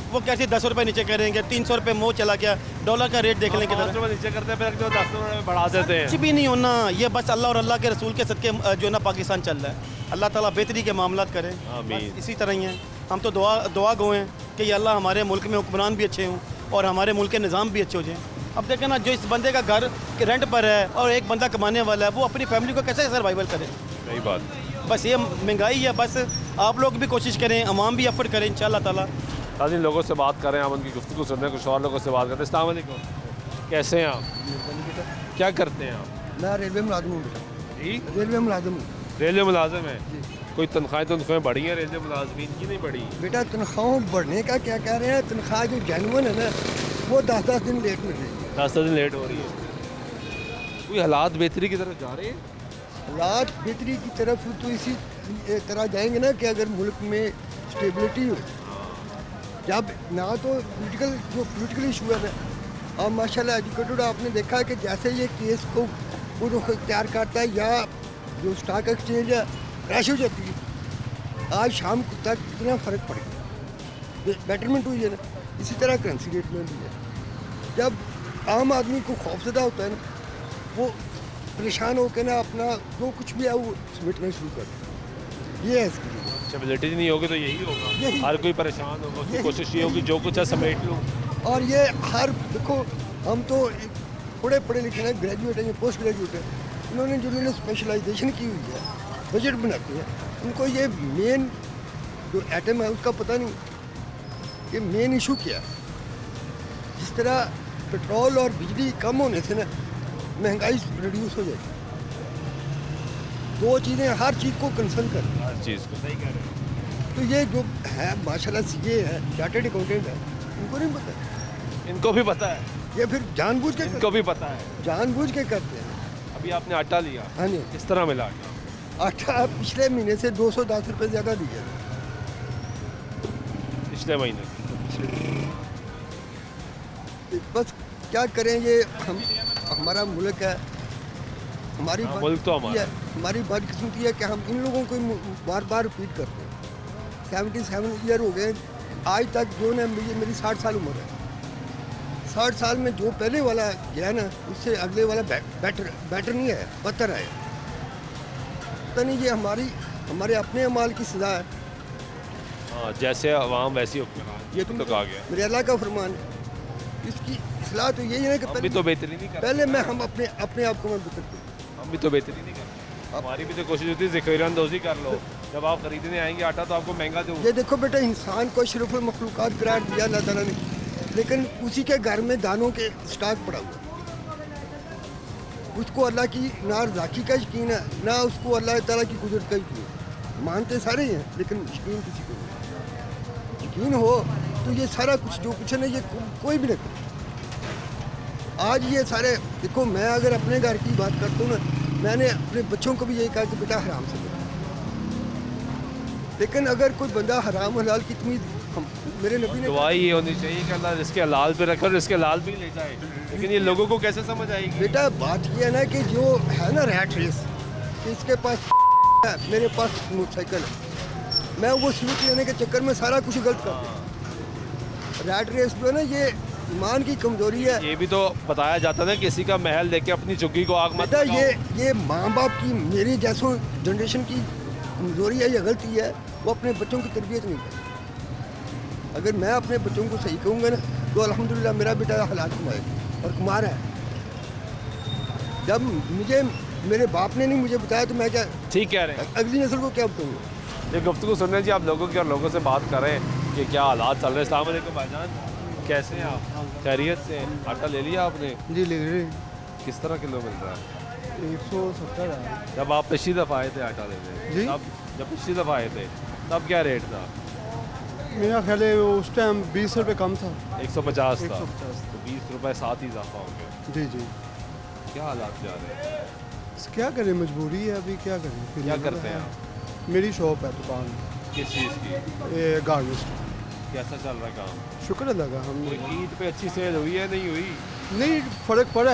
वो कैसे 10 रुपये नीचे करेंगे, 300 रुपये मोह चला गया, डॉलर का रेट देख लें किधर 5 रुपये नीचे करते हैं, फिर 10 रुपये बढ़ा देते हैं। कुछ भी नहीं होना, ये बस अल्लाह और अल्लाह के रसूल के सदके जो है ना पाकिस्तान चल रहा है। अल्लाह ताला बेहतरी के मामलात करे, आमीन। बस इसी तरह ही हैं। हम तो दुआ गो हैं कि ये अल्लाह हमारे मुल्क में हुक्मरान भी अच्छे हों और हमारे मुल्क के निज़ाम भी अच्छे हो जाएँ। अब देखें ना, जो इस बंदे का घर रेंट पर है और एक बंदा कमाने वाला है, वो अपनी फैमिली को कैसे सर्वाइवल करे? सही बात। बस ये महंगाई है, बस आप लोग भी कोशिश करें, अवाम भी एफर्ट करें इंशाअल्लाह ताला। जिन लोगों से बात करें, आप उनकी गुफ्तगू सुन रहे हैं, कुछ और लोगों से बात करते हैं। अस्सलाम वालेकुम। कैसे हैं आप? क्या करते हैं आप? मैं रेलवे मुलाजिम हूँ। जी, रेलवे मुलाजिम हूँ। रेलवे मुलाजिम है। कोई तनख्वाहें बढ़ी हैं रेलवे मुलाजमीन की? नहीं बढ़ी। बेटा तनख्वाहों बढ़ने का क्या कह रहे हैं, तनख्वाह जो जेन्युइन है ना वो 10-10 दिन लेट मिल रही है। 10 दिन लेट हो रही है। कोई हालात बेहतरी की तरफ जा रहे हैं? हालात बेहतरी की तरफ तो इसी तरह जाएंगे ना कि अगर मुल्क में स्टेबिलिटी हो, जब ना तो पॉलिटिकल इशू है ना। और माशाल्लाह एजुकेटेड आपने देखा कि जैसे ये केस को वो रुख इख्तियार करता है या जो स्टॉक एक्सचेंज है क्रैश हो जाती है। आज शाम तक कितना फ़र्क पड़ेगा, बेटरमेंट हुई है ना। इसी तरह करेंसी रेट में भी है। जब आम आदमी को खौफजदा होता है ना, वो परेशान होकर ना अपना जो कुछ भी है वो समेटना शुरू कर देता है। ये है इसकी स्टेबिलिटी नहीं होगी तो यही होगा। हर कोई परेशान होगा, उसकी कोशिश ये होगी जो कुछ है समेट लूँ। और ये हर देखो, हम तो थोड़े पढ़े लिखे हैं, ग्रेजुएट हैं, पोस्ट ग्रेजुएट हैं, जिन्होंने स्पेशलाइजेशन की हुई है, बजट बनाते हैं, उनको ये मेन जो एटम है उसका पता नहीं कि मेन इशू क्या है। जिस तरह पेट्रोल और बिजली कम होने से ना महंगाई रिड्यूस हो जाएगी। दो चीज़ें हर चीज़ को कंसर्न कर, हर चीज़ को सही कह रहे हैं। तो ये जो है माशाल्लाह सीए है, चार्टर्ड अकाउंटेंट है, उनको नहीं पता। इनको भी पता है, ये फिर जानबूझ के इनको भी पता है, जानबूझ के करते हैं। अभी आपने आटा लिया, हाँ जी, किस तरह मिला? आटा पिछले महीने से 210 रुपये ज़्यादा दिया पिछले महीने। बस क्या करें, ये हमारा मुल्क है, हमारी मुल्क तो हमारा है। हमारी बदकिस्मती है कि हम इन लोगों को बार बार रिपीट करते हैं। 77 ईयर हो गए आज तक, जो ना मेरी 60 साल उम्र है। 60 साल में जो पहले वाला गया ना, उससे अगले वाला बेटर नहीं है, बदतर है। पता नहीं ये हमारे अपने अमाल की सजा है। हाँ, जैसे अवाम वैसी हुक्मरान, ये तो कहा गया। मेरे अल्लाह का फरमान है। इसकी इस्लाह तो यही है कि हम भी तो बेहतरी नहीं करते। पहले हम अपने आप को मैं बेहतर करूँ। हम भी तो बेहतरी नहीं करते। हमारी भी तो कोशिश होती है ज़िक्र-ए-अंदोज़ी कर लो। जब आप खरीदने आएंगे आटा तो आपको महंगा दो। ये देखो बेटा, इंसान को अशरफुल मखलूक़ात करार दिया अल्लाह ताला ने, लेकिन उसी के घर में दानों के स्टॉक पड़ा हुआ। उसको अल्लाह की ना रज़ाकी का यकीन है, ना उसको अल्लाह ताला की कुदरत का यकीन है। मानते सारे हैं लेकिन यकीन किसी को नहीं। यकीन हो तो ये सारा कुछ जो कुछ है ना, ये कोई भी नहीं करे। आज ये सारे देखो, मैं अगर अपने घर की बात करता हूँ ना, मैंने अपने बच्चों को भी यही कहा कि बेटा हराम से बचो। लेकिन अगर कोई बंदा हराम हलाल की इतनी मेरे नबी ने दुआ ये होनी चाहिए कि अल्लाह रिस्क हलाल पे रखे और रिस्क हलाल पे ही ले जाए, लेकिन ये लोगों को कैसे समझ आएगी? बेटा बात ये है ना कि जो है ना रैट रेस, कि इसके पास है, मेरे पास मोटरसाइकिल है, मैं वो स्विच लेने के चक्कर में सारा कुछ गलत कर दूँ। रैट रेस जो है ना ये ईमान की कमजोरी है। ये भी तो बताया जाता है किसी का महल देख के अपनी झुग्गी को आग मत बेटा लगाओ। ये माँ बाप की, मेरी जैसों जनरेशन की कमजोरी है, ये गलती है, वो अपने बच्चों की तरबियत नहीं करते। अगर मैं अपने बच्चों को सही कहूँगा ना तो अल्हम्दुलिल्लाह मेरा बेटा हलाल कमाएगा और कमा रहा है। जब मुझे मेरे बाप ने नहीं मुझे बताया तो मैं क्या ठीक कह रहे हैं। अगली नस्ल को क्या बताऊँगा? ये गुफ्तगू सुनने जी आप लोगों की और लोगों से बात करें कि क्या हालात चल रहे हैं। अस्सलाम वालेकुम भाईजान, कैसे हैं आप? खैरियत से? आटा ले लिया आपने? जी ले रहे किस तरह किलो मिल रहा है? 170 है। जब आप पिछली दफ़ा आए थे आटा लेने, जी? तब जब पिछली दफ़ा आए थे तब क्या रेट था? मेरा ख्याल है उस टाइम 20 रुपये कम था। 150 था। 150 तो 20 रुपए 7 ही इजाफा हो गया। जी जी। क्या हालात जा रहे हैं? क्या करें, मजबूरी है, अभी क्या करें। क्या करते हैं आप? मेरी शॉप है, दुकान, किस चीज़ की? ये गारमेंट्स। कैसा चल रहा है काम? शुक्र अल्लाह का। हम कोई ईद पे अच्छी सेल हुई है नहीं हुई? नहीं, फ़र्क पड़ा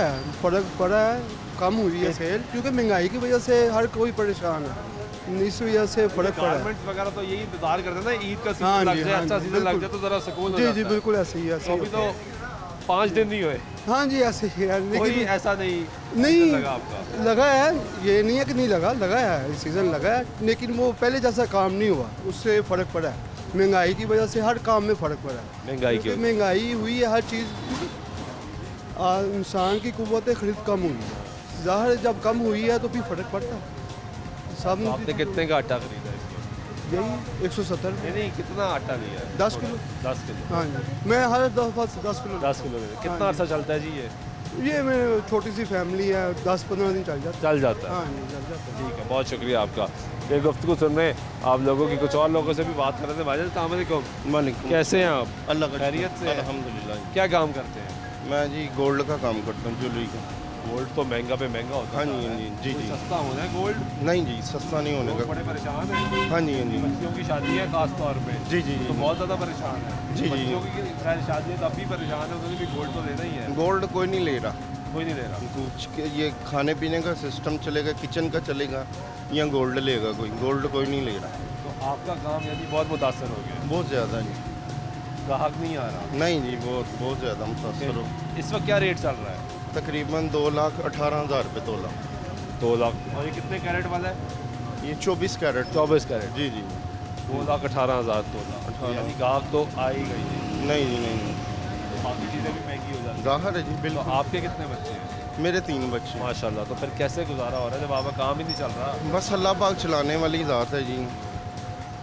है, कम हुई है सेल, क्योंकि महंगाई की वजह से हर कोई परेशान है, इस वजह से फ़र्क पड़ा है। गारमेंट्स वगैरह तो यही इंतजार करते हैं ना, ईद का हाँ सीजन लग जी, जाए, हाँ अच्छा जी, सीजन लग बिल्कुल। जाए तो ज़रा सुकून हो जी जाता जी है। बिल्कुल ऐसे ही है। तो अभी तो 5 दिन नहीं हुए। हाँ जी ऐसे ही है, कोई लेकिन ऐसा नहीं नहीं लगा आपका? लगा है, ये नहीं है कि नहीं लगा है, सीज़न लगा है, लेकिन वो पहले जैसा काम नहीं हुआ, उससे फ़र्क पड़ा है। महंगाई की वजह से हर काम में फ़र्क पड़ा है। महंगाई की क्योंकि महंगाई हुई है, हर चीज़, इंसान की कुव्वत खरीद कम हुई है, ज़ाहिर है जब कम हुई है तो फिर फ़र्क पड़ता है। सब तो आपने कितने का आटा खरीदा है? यही 170 नहीं नहीं, कितना आटा लिया है? 10 किलो। 10 किलो। हाँ जी, मैं हर दफ़ा 10 किलो। 10 किलो में कितना अर्सा चलता है जी ये? ये मेरी छोटी सी फैमिली है, 10-15 दिन चल जाता चल जाता है। हाँ जी चल जाता है। ठीक है, बहुत शुक्रिया आपका। ये गुफ्तगू सुन रहे हैं आप लोगों की, कुछ और लोगों से भी बात कर रहे थे। भाईजान अस्सलाम वालेकुम, वालेकुम। कैसे हैं आप? अल्लाह का खैरियत से? अल्हम्दुलिल्लाह। क्या काम करते हैं? मैं जी गोल्ड का काम करता हूँ, ज्वेलरी का। गोल्ड तो महंगा पे महंगा होता हाँ है। जी, हाँ जी, जी, कोई जी। सस्ता होना है गोल्ड? नहीं जी, सस्ता नहीं होने लोग का। बड़े परेशान हैं। हाँ जी, हाँ जी। बच्चियों की शादी है खास तौर पे, जी जी तो जी। बहुत ज़्यादा परेशान है। जी, जी। बच्चियों की खैर शादी है तब भी परेशान है, उन्होंने भी गोल्ड तो लेना ही है। गोल्ड कोई नहीं ले रहा। कोई नहीं ले रहा। कुछ ये खाने पीने का सिस्टम चलेगा, किचन का चलेगा, या गोल्ड लेगा कोई? गोल्ड कोई नहीं ले रहा। तो आपका काम यदि बहुत मुतासर हो गया, बहुत ज़्यादा जी। ग्राहक नहीं आ रहा? नहीं जी, बहुत ज़्यादा मुतासर हो। इस वक्त क्या रेट चल रहा है? तकरीबन 2,18,000 रुपये तोला। 2 लाख। और ये कितने कैरेट वाला है? ये 24 कैरेट। 24 कैरेट। जी जी। 2,18,000 तोला। 18,000। यानी ग्राहक तो आ ही गई नहीं, नहीं जी, नहीं। तो बाकी चीज़ें भी महंगी हो जाती हैं। ज़ाहिर है जी, तो बिल्कुल। आपके कितने बच्चे हैं? मेरे 3 बच्चे। माशाल्लाह। तो फिर कैसे गुजारा हो रहा है जब आपका काम ही नहीं चल रहा? बस अल्लाह पाक चलाने वाली ज़ात है जी।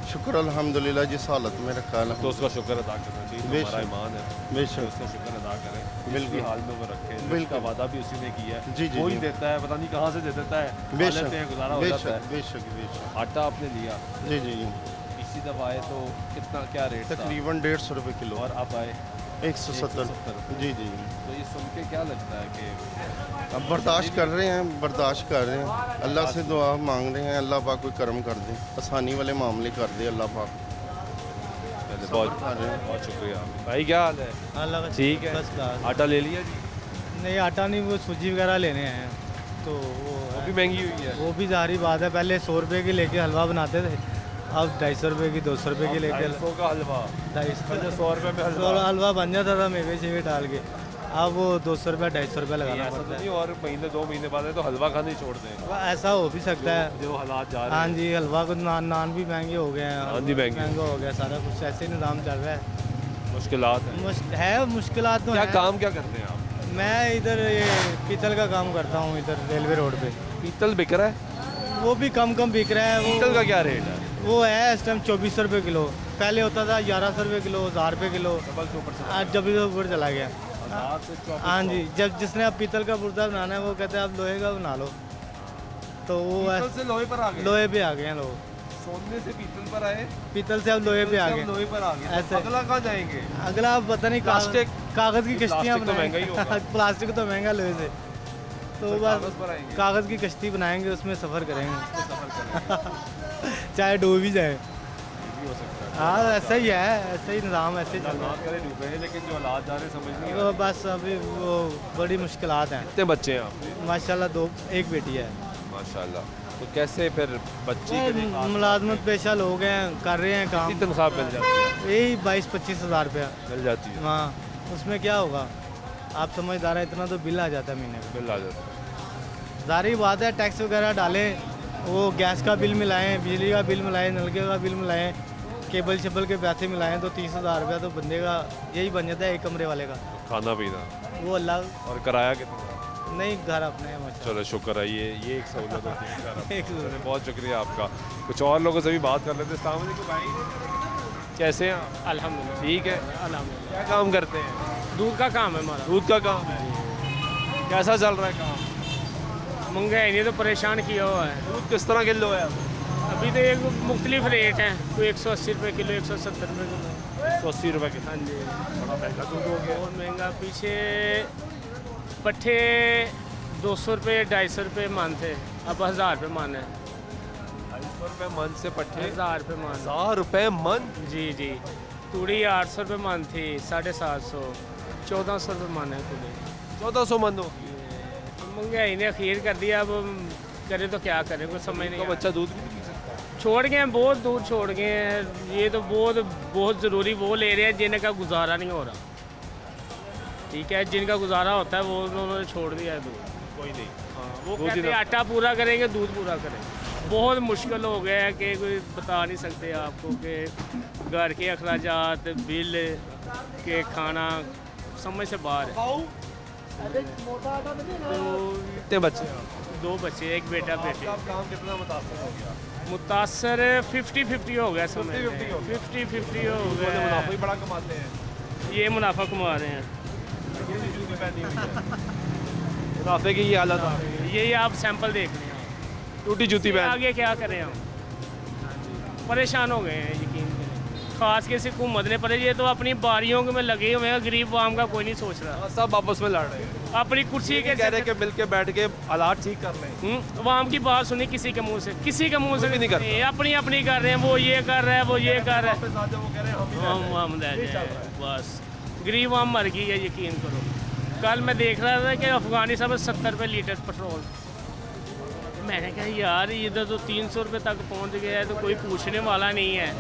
शुक्र अल्हम्दुलिल्लाह जिस हालत में रखा है। तो उसका शुक्र अदा करना चाहिए, तो बेशक। हमारा ईमान है। बेशक। तो उसका शुक्र अदा करें, बिल्कुल। बिल्कुल हाल में वो रखे। बिल्कुल। उसका वादा भी उसी ने किया है। जी, जी, कोई जी। देता है, पता नहीं कहाँ से दे देता है, खा बेशक लेते हैं, गुजारा हो जाता बेशक है। बेशक बेशक। आटा आपने लिया, जी जी जी। इसी दफ़ा आए तो कितना क्या रेट था? तकरीबन 150 रुपये किलो। और अब आए 170। जी जी। तो ये सुन के क्या लगता है कि अब बर्दाश्त कर रहे हैं, बर्दाश्त कर रहे हैं, अल्लाह से दुआ मांग रहे हैं, अल्लाह पाक कोई करम कर दे, आसानी वाले मामले कर दे अल्लाह पाक। बहुत बहुत शुक्रिया भाई। क्या हाल है? अल्लाह का ठीक है। First class. आटा ले लिया जी? नहीं आटा नहीं, वो सूजी वगैरह लेने हैं, तो वो वो भी महंगी हुई है। वो भी जारी बात है, पहले 100 रुपये की लेके हलवा बनाते थे, अब 250 रुपये की, 200 रुपये की लेके 250 का हलवा, 250 100 रुपये में हलवा। हलवा बन जाता था मेवे शेवे डाल के, अब वो 200 रुपये 250 रुपये लगाना ऐसा तो पड़ता नहीं और महीने 2 महीने बाद है तो हलवा खाना ही छोड़ दें? है। ऐसा हो भी सकता है। जो हालात जा रहे हाँ हैं। जी, हलवा को नान भी महंगे हो गए हैं, नान भी महंगे। महंगा हो गया, सारा कुछ ऐसे ही निज़ाम चल रहा है। मुश्किलात है। मुश्किलात तो क्या हैं। काम क्या करते हैं आप? मैं इधर ये पीतल का काम करता हूँ, इधर रेलवे रोड पे। पीतल बिक रहा है? वो भी कम बिक रहा है। पीतल का क्या रेट है? वो है इस टाइम 2400 रुपये किलो, पहले होता था 1100 रुपये किलो, 1000 रुपये किलो, आज जब ऊपर चला गया। हाँ जी, जब जिसने अब पीतल का पुर्जा बनाना है वो कहते हैं आप लोहे का बना लो, तो वो पीतल से लोहे पर आ गए? लोहे पे आ गए हैं लोग, सोने से पीतल पर आए, पीतल से अब लोहे पे आ लोहे गए। पर आ गए। ऐसे। तो अगला कहाँ जाएंगे? अगला अब पता नहीं, प्लास्टिक? कागज़ की कश्तियाँ प्लास्टिक तो महंगा ही होगा। प्लास्टिक तो महंगा लोहे से, तो फिर बस कागज़ पर आएंगे? कागज़ की कश्ती बनाएंगे, उसमें सफ़र करेंगे सफर करें। चाहे डूब भी जाए। ये भी हो सकता है। हाँ ऐसा ही है, ऐसा ही निज़ाम ऐसे ही चल रहा करे डूबे हैं, लेकिन जो हालात जा रहे हैं समझ नहीं आ है। वो बस अभी वो बड़ी मुश्किलात हैं। कितने बच्चे हैं आपके? माशाल्लाह एक बेटी है। माशाल्लाह। तो कैसे फिर बच्ची के लिए खास मुलाजमत पेशा लोग हैं, कर रहे हैं काम। कितनी तनख्वाह मिल जाती है? यही 22-25 हज़ार रुपया मिल जाती है। हाँ, उसमें क्या होगा, आप समझदार हैं, इतना तो बिल आ जाता है महीने का। बिल आ जाता है। ज़ाहिर बात है, टैक्स वगैरह डालें, वो गैस का बिल मिलाएं, बिजली का बिल मिलाएं, नलके का बिल मिलाएं, केबल शेबल के पैसे मिलाएं, तो 30,000 रुपया तो बंदे का यही बन जाता है एक कमरे वाले का। खाना पीना वो अल्लाह। और किराया कितना? नहीं, घर अपने है माशाल्लाह। चलो शुक्र है, ये एक सहूलत होती है घर अपने। एक सहूलत। बहुत शुक्रिया आपका। कुछ और लोगों से भी बात कर लेते हैं। अस्सलाम वालेकुम भाई, कैसे हैं आप? अल्हम्दुलिल्लाह। ठीक है। अल्हम्दुलिल्लाह। क्या काम करते हैं? दूध का काम है हमारा। दूध का काम है। कैसा चल रहा है काम? महंगाई ने तो परेशान किया हुआ है। दूध किस तरह किलो है? अभी तो एक मुख्तलिफ रेट हैं, कोई 180 रुपये किलो, 170 रुपये किलो। 180 रुपये किलो? हाँ जी। बड़ा महंगा दूध हो गया। बहुत महंगा। पीछे पट्ठे 200 रुपये 250 रुपये मान थे, अब 1000 रुपये मान है। 250 रुपये मन से पट्टे? 1000 रुपये मान। 1000 रुपये मन? जी जी। तूड़ी 800 रुपये मान थी, 750, 1400 रुपये मान है तूड़ी। 1400 मन हो? महंगाई ने अखीर कर दिया, अब करें तो क्या करें, कुछ समझ नहीं। बच्चा दूध भी नहीं पी सकता? छोड़ गए हैं, बहुत दूर छोड़ गए हैं। ये तो बहुत ज़रूरी वो ले रहे हैं जिनका गुजारा नहीं हो रहा। ठीक है, जिनका गुजारा होता है वो उन्होंने छोड़ दिया है दूध। कोई नहीं। हाँ, वो कहते हैं आटा पूरा करेंगे, दूध पूरा करेंगे। बहुत मुश्किल हो गया है कि कोई बता नहीं सकते आपको कि घर के अखराजात, बिल के खाना समझ से बाहर है। तो कितने बच्चे हैं? 2 बच्चे, एक बेटा बेटी। आपका काम कितना मुतासर हो गया? मुतासर 50-50 हो गया समय। 50-50 हो गया। 50-50 हो वो तो गया। मुनाफा ही बड़ा कमाते हैं। ये मुनाफा कमा रहे हैं। ये भी जूती पहनी हुई है। मुनाफे की ये हालत आ रही है। यही आप सैंपल देख रहे हैं। टूटी जूती पहन। आगे क्या करें हम, परेशान हो गए हैं यकीन करें। खास के से हुकूमत ने पर ये तो अपनी बारियों में लगे हुए हैं, गरीब आवाम का कोई नहीं सोच रहा। सब आपस में लड़ रहे हैं। अपनी कुर्सी के कह रहे कि मिल के बैठ के हालात ठीक कर लें। आवाम की बात सुनी किसी के मुंह से, किसी के मुंह से भी नहीं करते। अपनी अपनी कर रहे हैं, वो ये कर रहा है, वो ये कर रहा है। हम रह जाए बस। गरीब आवाम मर गई है, यकीन करो। कल मैं देख रहा था कि अफगानिस्तान में 70 रुपये लीटर पेट्रोल। मैंने कहा यार इधर तो 300 रुपये तक पहुंच गया है, तो कोई पूछने वाला नहीं है।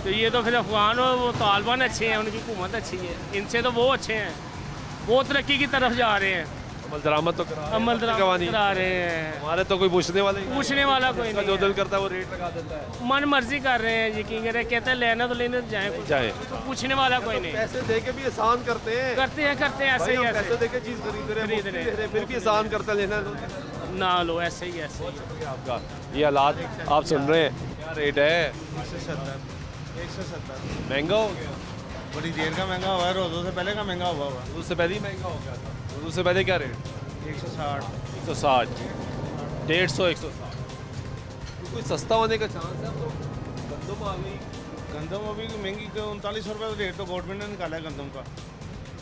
तो ये तो फिर अफगान और वो तालिबान अच्छे हैं, उनकी हुकूमत अच्छी है, इनसे तो वो अच्छे हैं, वो तरक्की की तरफ जा रहे हैं। अमल दरामद तो करा रहे हैं। हमारे तो कोई पूछने वाला नहीं। पूछने वाला कोई नहीं। जो दिल करता है वो रेट लगा देता है। मन मर्जी कर रहे हैं, यकीन करें। कहते हैं लेना तो लेने जाए, तो पूछने वाला कोई नहीं। पैसे दे के भी एहसान करते हैं। करते हैं ऐसे ही। पैसे दे के चीज़ खरीद रहे हैं, फिर भी एहसान करते लेना ना लो, ऐसे ही ऐसे ही। आपका ये हालात आप सुन रहे हैं। क्या रेट है? 170 महंगा हो गया। बड़ी देर का महंगा हुआ है, रोज़ों से पहले का महंगा हुआ हुआ। रोज़ से पहले ही महंगा हो गया था। रोज़ से पहले क्या रेट? 160 160 150 160। कोई सस्ता होने का चांस है? तो गंदम आ गई। गंदम अभी महंगी 39 रुपये रेट तो गवर्नमेंट ने निकाला है गंदम का।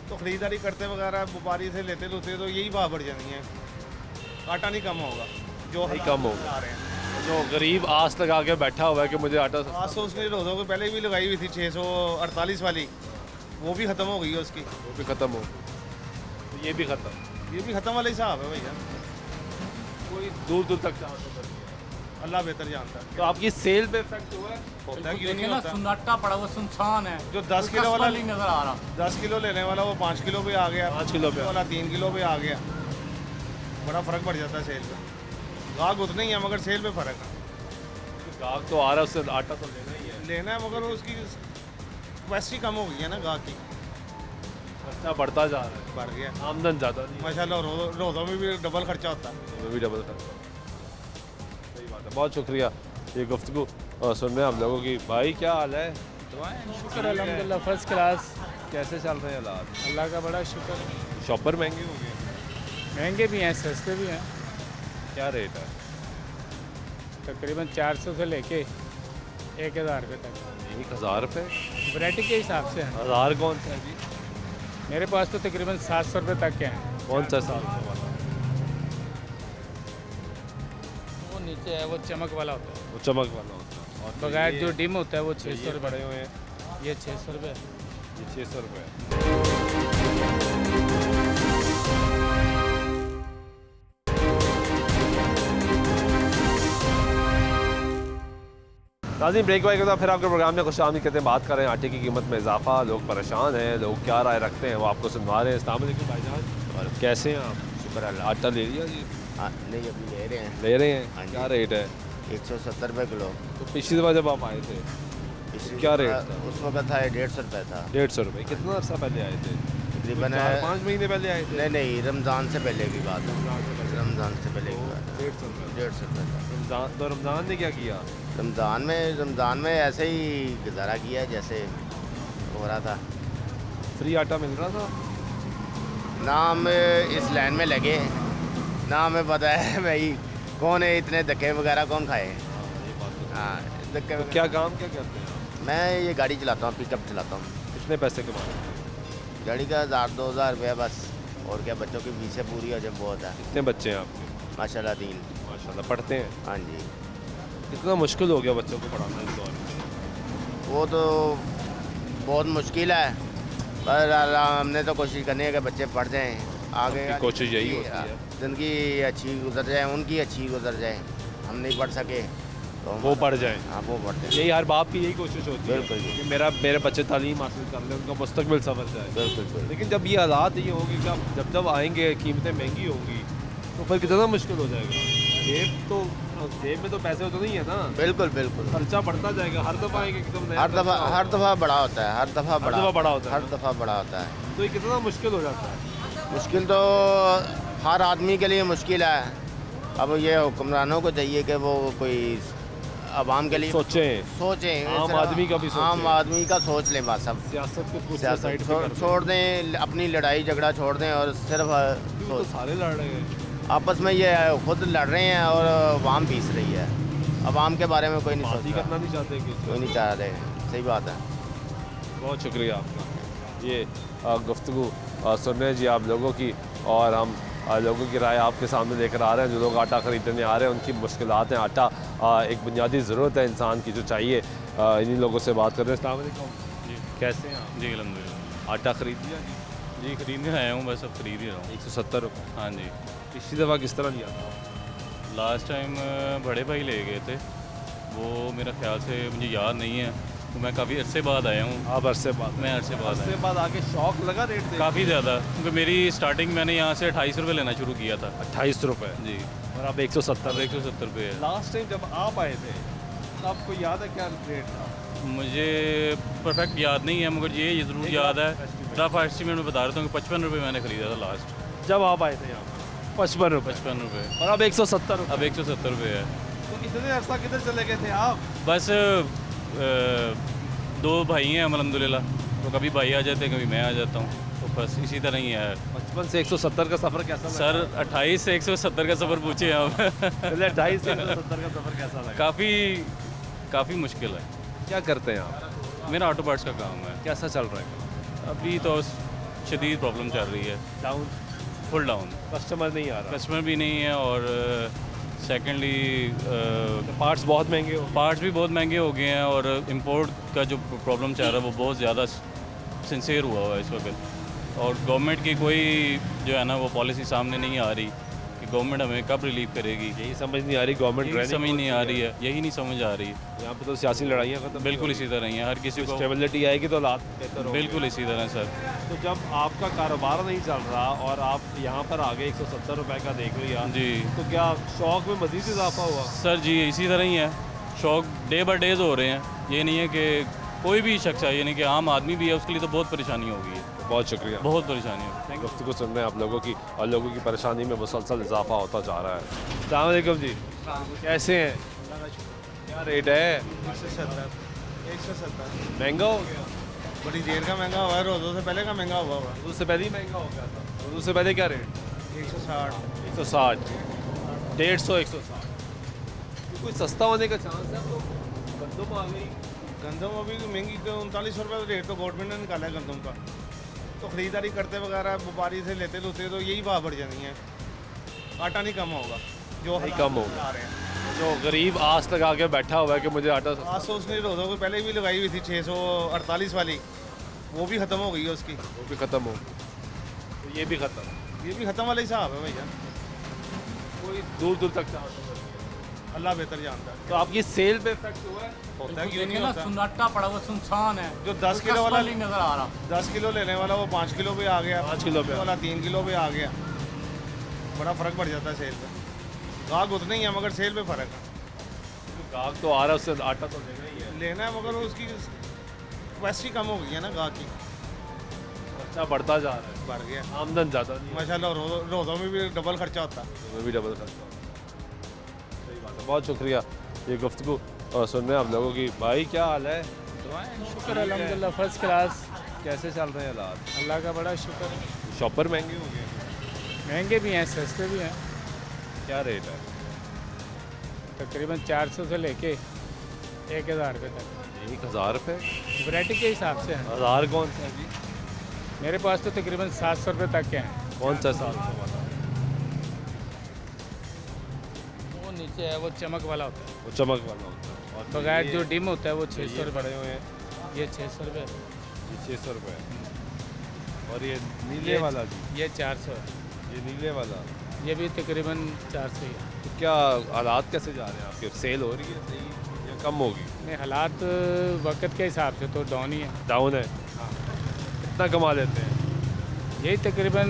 तो ख़रीदारी करते वगैरह व्यापारी से लेते तो यही भाव बढ़ जानी है। आटा नहीं कम होगा, जो नहीं कम होगा। जो गरीब आस लगा के बैठा हुआ है कि मुझे आटा आज तो उसने रोज़ों को पहले भी लगाई हुई थी 648 वाली, वो भी ख़त्म हो गई है उसकी। वो भी ख़त्म हो, तो ये भी ख़त्म वाला हिसाब है भैया। कोई दूर दूर तक चांस होता है। अल्लाह बेहतर जानता है। तो आपकी सेल पे इफेक्ट हुआ है? होता क्यों नहीं होता? सन्नाटा पड़ा हुआ सुनसान है। जो 10 किलो वाला नजर आ रहा, 10 किलो लेने वाला वो 5 किलो पे आ गया, 5 किलो पे वाला 3 किलो पे आ गया। बड़ा फ़र्क पड़ जाता है सेल पे। गाहक उतना ही है मगर सेल पे फ़र्क है। गाहक तो आ रहा है, उससे आटा तो लेना ही है। लेना है मगर उसकी कैपेसिटी कम हो गई है ना गाहक की। खर्चा बढ़ता जा रहा है। बढ़ गया। आमदन ज़्यादा नहीं। माशाल्लाह रोज़ों में भी डबल खर्चा होता है। उसमें भी डबल खर्चा। सही बात है। बहुत शुक्रिया ये गुफ्तगू सुन रहे हैं हम लोगों की। भाई क्या हाल है? शुक्र अल्हम्दुलिल्लाह, फर्स्ट क्लास। कैसे चल रहे हैं हालात? अल्लाह का बड़ा शुक्र है। शॉपर महंगे हो गए? महंगे भी हैं, सस्ते भी हैं। क्या रेट है? तकरीबन 400 से लेके 1000 रुपये तक। 1000 रुपये? वैरायटी के हिसाब से है। 1000 कौन सा है जी? मेरे पास तो तकरीबन 700 रुपये तक के हैं। कौन सा 700 वाला? नीचे है वो चमक वाला होता है। वो चमक वाला होता है। और बगैर जो डिम होता है वो 600 रुपये पड़े हुए हैं ये 600 रुपये। ये 600 रुपये। नाज़रीन ब्रेक वाइक के बाद फिर आपके प्रोग्राम में खुश आमदीद कहते हैं। बात कर रहे हैं आटे की कीमत में इजाफा, लोग परेशान हैं, लोग क्या राय रखते हैं वो आपको सुनवा रहे हैं। अस्सलाम वालेकुम भाईजान, कैसे हैं आप? शुक्र अल्लाह। आटा ले लिया जी? हाँ नहीं अभी ले रहे हैं। ले रहे हैं? हाँ जी। क्या रेट है? 170 रुपये किलो। तो पिछली दफ़ा जब आप आए थे क्या रेट था? उस वक्त था 150 रुपये था। 150 रुपये। कितना अर्सा पहले आए थे? तकरीबन 4-5 महीने पहले आए थे? नहीं रमज़ान से पहले की बात है। रमज़ान से पहले की बात है। 150 रुपये। 150 रुपये था। तो रमज़ान ने क्या किया? रमज़ान में ऐसे ही गुजारा किया जैसे हो रहा था। फ्री आटा मिल रहा था? ना हम इस लाइन में लगे, ना हमें पता है भाई कौन है, इतने धक्के वगैरह कौन खाए। हाँ धक्के तो क्या काम क्या करते हैं आप? मैं ये गाड़ी चलाता हूँ, पिकअप चलाता हूँ। कितने पैसे कमाते हैं? गाड़ी का 1000-2000 रुपया बस, और क्या बच्चों की फीसें पूरी हो जब बहुत है। कितने बच्चे हैं आपके? माशाल्लाह 3। माशाल्लाह। पढ़ते हैं? हाँ जी। कितना मुश्किल हो गया बच्चों को पढ़ाना इस दौर में? वो तो बहुत मुश्किल है, पर हमने तो कोशिश करनी है कि बच्चे पढ़ जाएँ आगे। कोशिश यही होती है ज़िंदगी अच्छी गुजर जाए, उनकी अच्छी गुजर जाए। हम नहीं पढ़ सके तो वो पढ़ जाएँ। हाँ वो पढ़ते हैं। यही हर बाप की यही कोशिश होती है बिल्कुल कि मेरे बच्चे तालीम हासिल कर लें, उनका मुस्तकबिल संवर जाए। बिल्कुल। लेकिन जब ये हालात ये होंगे कि जब आएंगे कीमतें महंगी होंगी तो फिर कितना मुश्किल हो जाएगा। जेब में तो पैसे तो नहीं है ना। बिल्कुल बिल्कुल। खर्चा बढ़ता जाएगा हर दफ़ा आएंगे एकदम। हर दफ़ा बड़ा होता है। हर दफ़ा बड़ा होता है। हर दफ़ा बड़ा होता है। तो ये कितना मुश्किल हो जाता है? मुश्किल तो हर आदमी के लिए मुश्किल है। अब ये हुक्मरानों को चाहिए कि वो कोई आवाम के लिए सोचें। आम आदमी का भी सोचें। आम आदमी का सोच लें बस। सब सियासत छोड़ दें, अपनी लड़ाई झगड़ा छोड़ दें और सिर्फ तो सारे लड़ रहे हैं आपस में। ये खुद लड़ रहे हैं और अवाम पीस रही है। अवाम के बारे में कोई नहीं सोच करना नहीं चाहते, कोई नहीं चाह रहे। सही बात है। बहुत शुक्रिया आपका। ये गुफ्तगू सुनने जी आप लोगों की, और हम लोगों की राय आपके सामने लेकर आ रहे हैं। जो लोग आटा ख़रीदने आ रहे हैं उनकी मुश्किलात हैं। आटा एक बुनियादी ज़रूरत है इंसान की जो चाहिए। इन्हीं लोगों से बात कर रहे हैं। अस्सलाम वालेकुम जी, कैसे हैं आप? जी अल्हम्दुलिल्लाह। आटा ख़रीद लिया जी? खरीदने आया हूँ, बस अब खरीद ही रहा हूँ। 170 रुपये। हाँ जी। पिछली दफ़ा किस तरह लिया था? लास्ट टाइम बड़े भाई ले गए थे, वो मेरा ख्याल से मुझे याद नहीं है, तो मैं काफ़ी अरसे बाद आया हूँ। आप अरसे बाद? मैं अरसे बाद आके शौक लगा रेट काफ़ी ज़्यादा, क्योंकि मेरी स्टार्टिंग मैंने यहाँ से 28 रुपये लेना शुरू किया था। 28 रुपये जी। और अब 170 रुपये है। लास्ट टाइम जब आप आए थे तो आपको याद है क्या रेट था? मुझे परफेक्ट याद नहीं है, मगर ये ज़रूर याद है, रफ एस्टीमेट में बता रहा हूँ कि 55 रुपये मैंने ख़रीदा था लास्ट जब आप आए थे यहाँ। 55 रुपये। 55 रुपये। और अब 170 रुपये। अब 170 रुपये है। तो इतने अरसा किधर चले गए थे आप? बस 2 भाई हैं अल्हम्दुलिल्लाह, तो कभी भाई आ जाते हैं, कभी मैं आ जाता हूँ, तो बस इसी तरह ही है। 55 से 170 का सफ़र कैसा लगा? सर 28 से 170 का सफ़र पूछे आप। 28 से 170 का सफ़र कैसा लगा? काफ़ी मुश्किल है। क्या करते हैं आप? मेरा ऑटो पार्ट्स का काम है। कैसा चल रहा है? अभी तो शदीद प्रॉब्लम चल रही है। डाउन? Full down. कस्टमर नहीं आ रहा? कस्टमर भी नहीं है, और सेकेंडली पार्ट्स बहुत महंगे हो गए हैं, और इंपोर्ट का जो प्रॉब्लम चल रहा है वो बहुत ज़्यादा सिंसियर हुआ है इस वक्त। और गवर्नमेंट की कोई जो है ना वो पॉलिसी सामने नहीं आ रही कि गवर्नमेंट हमें कब रिलीफ करेगी। यही समझ नहीं आ रही गवर्नमेंट समझ नहीं आ रही है, यही नहीं समझ आ रही। यहाँ पे तो सियासी लड़ाइयाँ खत्म। बिल्कुल इसी तरह ही है, हर किसी को स्टेबिलिटी आएगी तो हालात बेहतर होंगे। बिल्कुल इसी तरह सर। तो जब आपका कारोबार नहीं चल रहा और आप यहाँ पर आ गए 170 रुपये का देख लिया जी, तो क्या शौक में मज़ीद इजाफा हुआ? सर जी इसी तरह ही है, शौक डे बाय डेज हो रहे हैं। ये नहीं है कि कोई भी शख्स है, ये नहीं कि आम आदमी भी है, उसके लिए तो बहुत परेशानी होगी है। बहुत शुक्रिया। बहुत परेशानी होगी। गुफ्तगू सुन रहे हैं आप लोगों की, और लोगों की परेशानी में मुसलसल इजाफा होता जा रहा है। अस्सलाम वालेकुम जी, कैसे हैं? क्या रेट है? 170। महंगा हो गया? बड़ी देर का महंगा हुआ है, रोज़ों से पहले का महंगा हुआ है। रोज़ों से पहले ही महंगा हो गया था? रोज़ों से पहले क्या रेट? 160। 160, 150, 160। कोई सस्ता होने का चांस है? तो गंदम आ गई। गंदम अभी महंगी, 39 रुपये रेट तो गवर्नमेंट ने निकाला है गंदम का, तो ख़रीदारी करते वगैरह व्यापारी से लेते तो यही भाव बढ़ जानी है। आटा नहीं कम होगा, जो नहीं कम होगा। आ रहे हैं। जो गरीब आस लगा के बैठा हुआ है कि मुझे आटा आज तो उसने रोज़ों को पहले भी लगाई हुई थी 648 वाली, वो भी ख़त्म हो गई है उसकी। वो भी ख़त्म हो तो ये भी ख़त्म वाला हिसाब है भैया, कोई दूर दूर तक चाहता अल्लाह बेहतर जानता है। तो आपकी सेल पे इफेक्ट हुआ है? होता है, क्यों नहीं ना होता। सुन्नाटा पड़ा हुआ सुनसान है, जो 10 किलो वाला नहीं नजर आ रहा, 10 किलो लेने वाला वो 5 किलो पे आ गया, 5 किलो पे वाला 3 किलो पे आ गया, बड़ा फ़र्क पड़ जाता है सेल पे। गाहक उतने ही है मगर सेल पे फ़र्क है। गाहक तो आ रहा है, उससे आटा तो लेना ही है, लेना है मगर उसकी कैपेसिटी कम हो गई है ना गाहक की, खर्चा बढ़ता जा रहा है, बढ़ गया, आमदन ज़्यादा नहीं है, माशाल्लाह। रोज़ों में भी डबल खर्चा होता है, उसमें भी डबल खर्चा होता है। सही बात है, बहुत शुक्रिया ये गुफ्तगू और सुन रहे हैं आप लोगों की। भाई क्या हाल है? शुक्र अल्हम्दुलिल्लाह फर्स्ट क्लास। कैसे चल रहे हैं हालात? अल्लाह का बड़ा शुक्र है। शॉपर महंगे हो गए? महंगे भी हैं, सस्ते भी हैं। क्या रेट है? तकरीबन 400 से लेके 1000 रुपये तक। 1000 रुपये? वैरायटी के हिसाब से हैं। 1000 कौन सा है जी? मेरे पास तो तकरीबन 700 रुपये तक के हैं। कौन सा 700 वाला? वो नीचे है, वो चमक वाला होता है। वो चमक वाला होता है। और बगैर ये- जो डिम होता है वो 600 रुपये पड़े हुए हैं, ये 600 रुपये, ये 600 रुपये। और ये नीले वाला जी? ये 400 है। ये नीले वाला ये भी तकरीबन 400 ही है। तो क्या हालात कैसे जा रहे हैं आपके? सेल हो रही है सही या कम होगी? नहीं, हालात वक्त के हिसाब से तो डाउन ही है। डाउन है? हाँ। कितना कमा लेते हैं? यही तकरीबन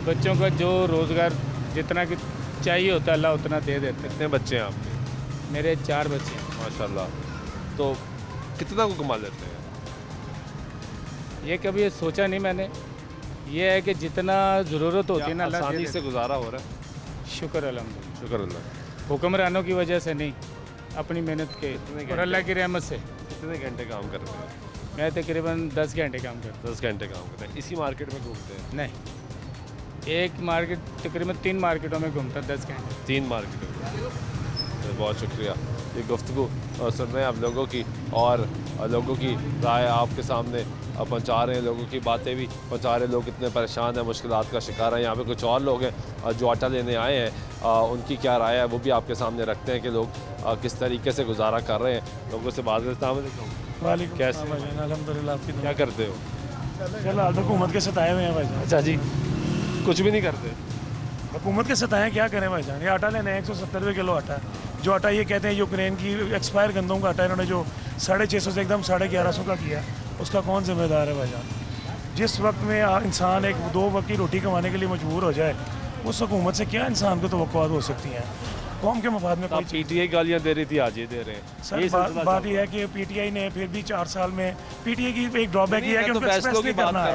बच्चों का जो रोज़गार जितना कि चाहिए होता है अल्लाह उतना दे देते हैं। कितने बच्चे हैं आपके? मेरे 4 बच्चे हैं। माशाल्लाह। तो कितना को कमा लेते हैं? ये कभी सोचा नहीं मैंने, ये है कि जितना ज़रूरत होती है ना अल्लाह दे आसानी देता से गुजारा हो रहा है? है। शुक्र अल्हम्दुलिल्लाह। शुक्र अल्लाह। हुक्मरानों की वजह से नहीं, अपनी मेहनत के और अल्लाह की रहमत से। कितने घंटे काम करते हैं? मैं तकरीबन 10 घंटे काम करता 10 घंटे काम करते हैं। इसी मार्केट में घूमते हैं? हूँ। नहीं, एक मार्केट तकरीबन 3 मार्केटों में घूमता 10 घंटे। 3 मार्केटों में। तो बहुत शुक्रिया ये गुफ्तगू सुन रहे हैं आप लोगों की, और लोगों की राय आपके सामने पहुंचा रहे हैं, लोगों की बातें भी पहुंचा रहे हैं। लोग इतने परेशान हैं, मुश्किलात का शिकार हैं। यहाँ पे कुछ और लोग हैं जो आटा लेने आए हैं, उनकी क्या राय है वो भी आपके सामने रखते हैं कि लोग किस तरीके से गुजारा कर रहे हैं। लोगों से बात करते हैं। वालेकुम कैसे? अल्हम्दुलिल्लाह। आपकी क्या करते हो? फिलहाल तो हुकूमत के सताए हुए हैं भाईजान। अच्छा जी, कुछ भी नहीं करते? हुकूमत के सताए क्या करें भाईजान? ये आटा लेने 170 रुपये किलो आटा है। जो आटा ये कहते हैं यूक्रेन की एक्सपायर गंदों का आटा इन्होंने जो 650 से एकदम 1150 का किया, उसका कौन जिम्मेदार है भाईजान? जिस वक्त में इंसान एक 2 वक्त की रोटी कमाने के लिए मजबूर हो जाए, उस हुकूमत से क्या इंसान को तवक्कुआत हो सकती हैं? कौम के मफाद में कोई पीटीआई गालियाँ दे रही थी, आज ये दे रहे हैं। सर बात यह है कि पीटीआई ने फिर भी 4 साल में पीटीआई की एक ड्रॉबैक ये है कि उनको एक्सप्रेस नहीं करना है।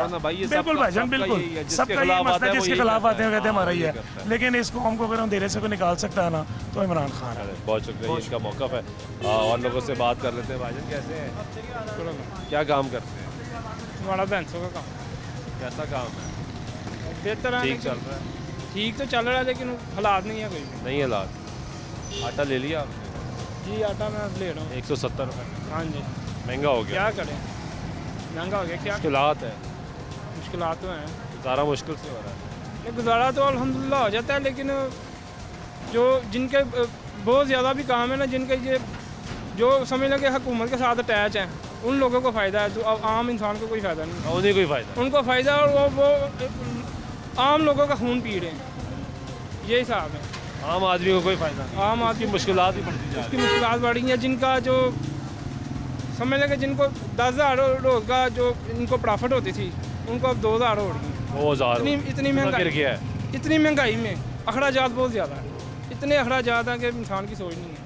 बिल्कुल भाईजान, बिल्कुल सबका ये मसला है, जिसके खिलाफ आते हैं कहते हैं हमारा ही है, लेकिन इस कौम को अगर हम देर से कोई निकाल सकता है ना तो इमरान खान है। बहुत शुक्रिया, इनका मौक़िफ़ है। और लोगों से बात कर लेते हैं। भाईजान कैसे हैं? क्या काम करते हैं? हमारा भैंसों का काम। कैसा काम है? बेहतर है, ठीक चल रहा है? ठीक तो चल रहा है लेकिन हालात नहीं है कोई भी। नहीं हालात। आटा ले लिया आपने? जी आटा मैं ले रहा हूँ 170 रुपये। हाँ जी। महंगा हो गया? क्या करें, महंगा हो गया। क्या मुश्किलात है? मुश्किलात तो हैं, गुजारा मुश्किल से हो रहा है। ये गुजारा तो अल्हम्दुलिल्लाह हो जाता है, लेकिन जो जिनके बहुत ज़्यादा भी काम है ना, जिनके ये जो समझ लो कि हुकूमत के साथ अटैच हैं, उन लोगों को फ़ायदा है। जो आम इंसान को कोई फ़ायदा नहीं। उन्हें कोई फ़ायदा? उनको फ़ायदा, और वो आम लोगों का खून पी रहे हैं। ये हिसाब है। आम आदमी को कोई फ़ायदा नहीं। आम आदमी मुश्किलात ही बढ़ती जा उसकी मुश्किलात बढ़ रही हैं। जिनका जो समझ लें कि जिनको 10,000 रोज़ का जो इनको प्रॉफिट होती थी, उनको अब 2,000 हो रही है। 2,000 इतनी महंगाई गिर गया है। इतनी महंगाई में अखराजात बहुत ज़्यादा है। इतने अखराजात हैं कि इंसान की सोच नहीं है।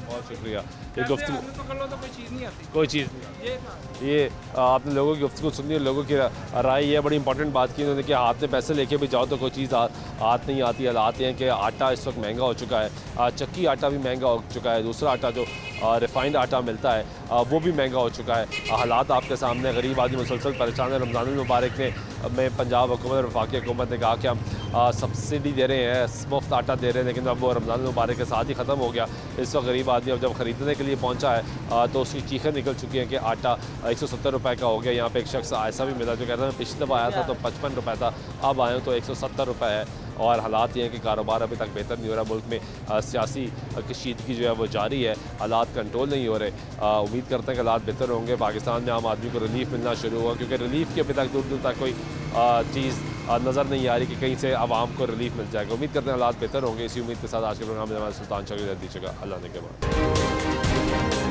बहुत शुक्रिया ये गुफ्तगू। पकड़ लो तो कोई चीज़ नहीं आती। कोई चीज़ नहीं। ये आपने लोगों की गुफ्तगू सुनी है, लोगों की राय ये बड़ी इंपॉर्टेंट बात की उन्होंने कि हाथ में पैसे लेके भी जाओ तो कोई चीज़ हाथ नहीं आती। हालात हैं कि आटा इस वक्त महंगा हो चुका है, चक्की आटा भी महंगा हो चुका है, दूसरा आटा जो रिफाइंड आटा मिलता है वो भी महंगा हो चुका है। हालात आपके सामने, गरीब आदमी मुसलसल परेशान है। रमज़ान मुबारक में पंजाब हुकूमत और वफाकी हुकूमत ने कहा कि हम सब्सिडी दे रहे हैं, मुफ्त आटा दे रहे हैं, लेकिन अब वो रमज़ान मुबारक के साथ ही ख़त्म हो गया। इस वक्त गरीब आदमी अब जब ख़रीदने के लिए पहुंचा है तो उसकी चीखें निकल चुकी हैं कि आटा 170 रुपये का हो गया। यहाँ पे एक शख्स ऐसा भी मिला जो कहता है मैं पिछली दफ़ा आया था तो 55 रुपये था, अब आया हूँ तो 170 रुपये है। और हालात ये हैं कि कारोबार अभी तक बेहतर नहीं हो रहा। मुल्क में सियासी कशीदगी जो है वो जारी है, हालात कंट्रोल नहीं हो रहे। उम्मीद करते हैं कि हालात बेहतर होंगे, पाकिस्तान में आम आदमी को रिलीफ मिलना शुरू हुआ, क्योंकि रिलीफ की अभी तक दूर दूर तक कोई चीज़ नज़र नहीं आ रही कि कहीं से आवाम को रिलीफ मिल जाएगा। उम्मीद करते हैं हालात बेहतर होंगे। इसी उम्मीद के साथ आज के प्रोग्राम में हमारे सुल्तान चौधरी दीजिएगा। अल्लाह ने के बाद।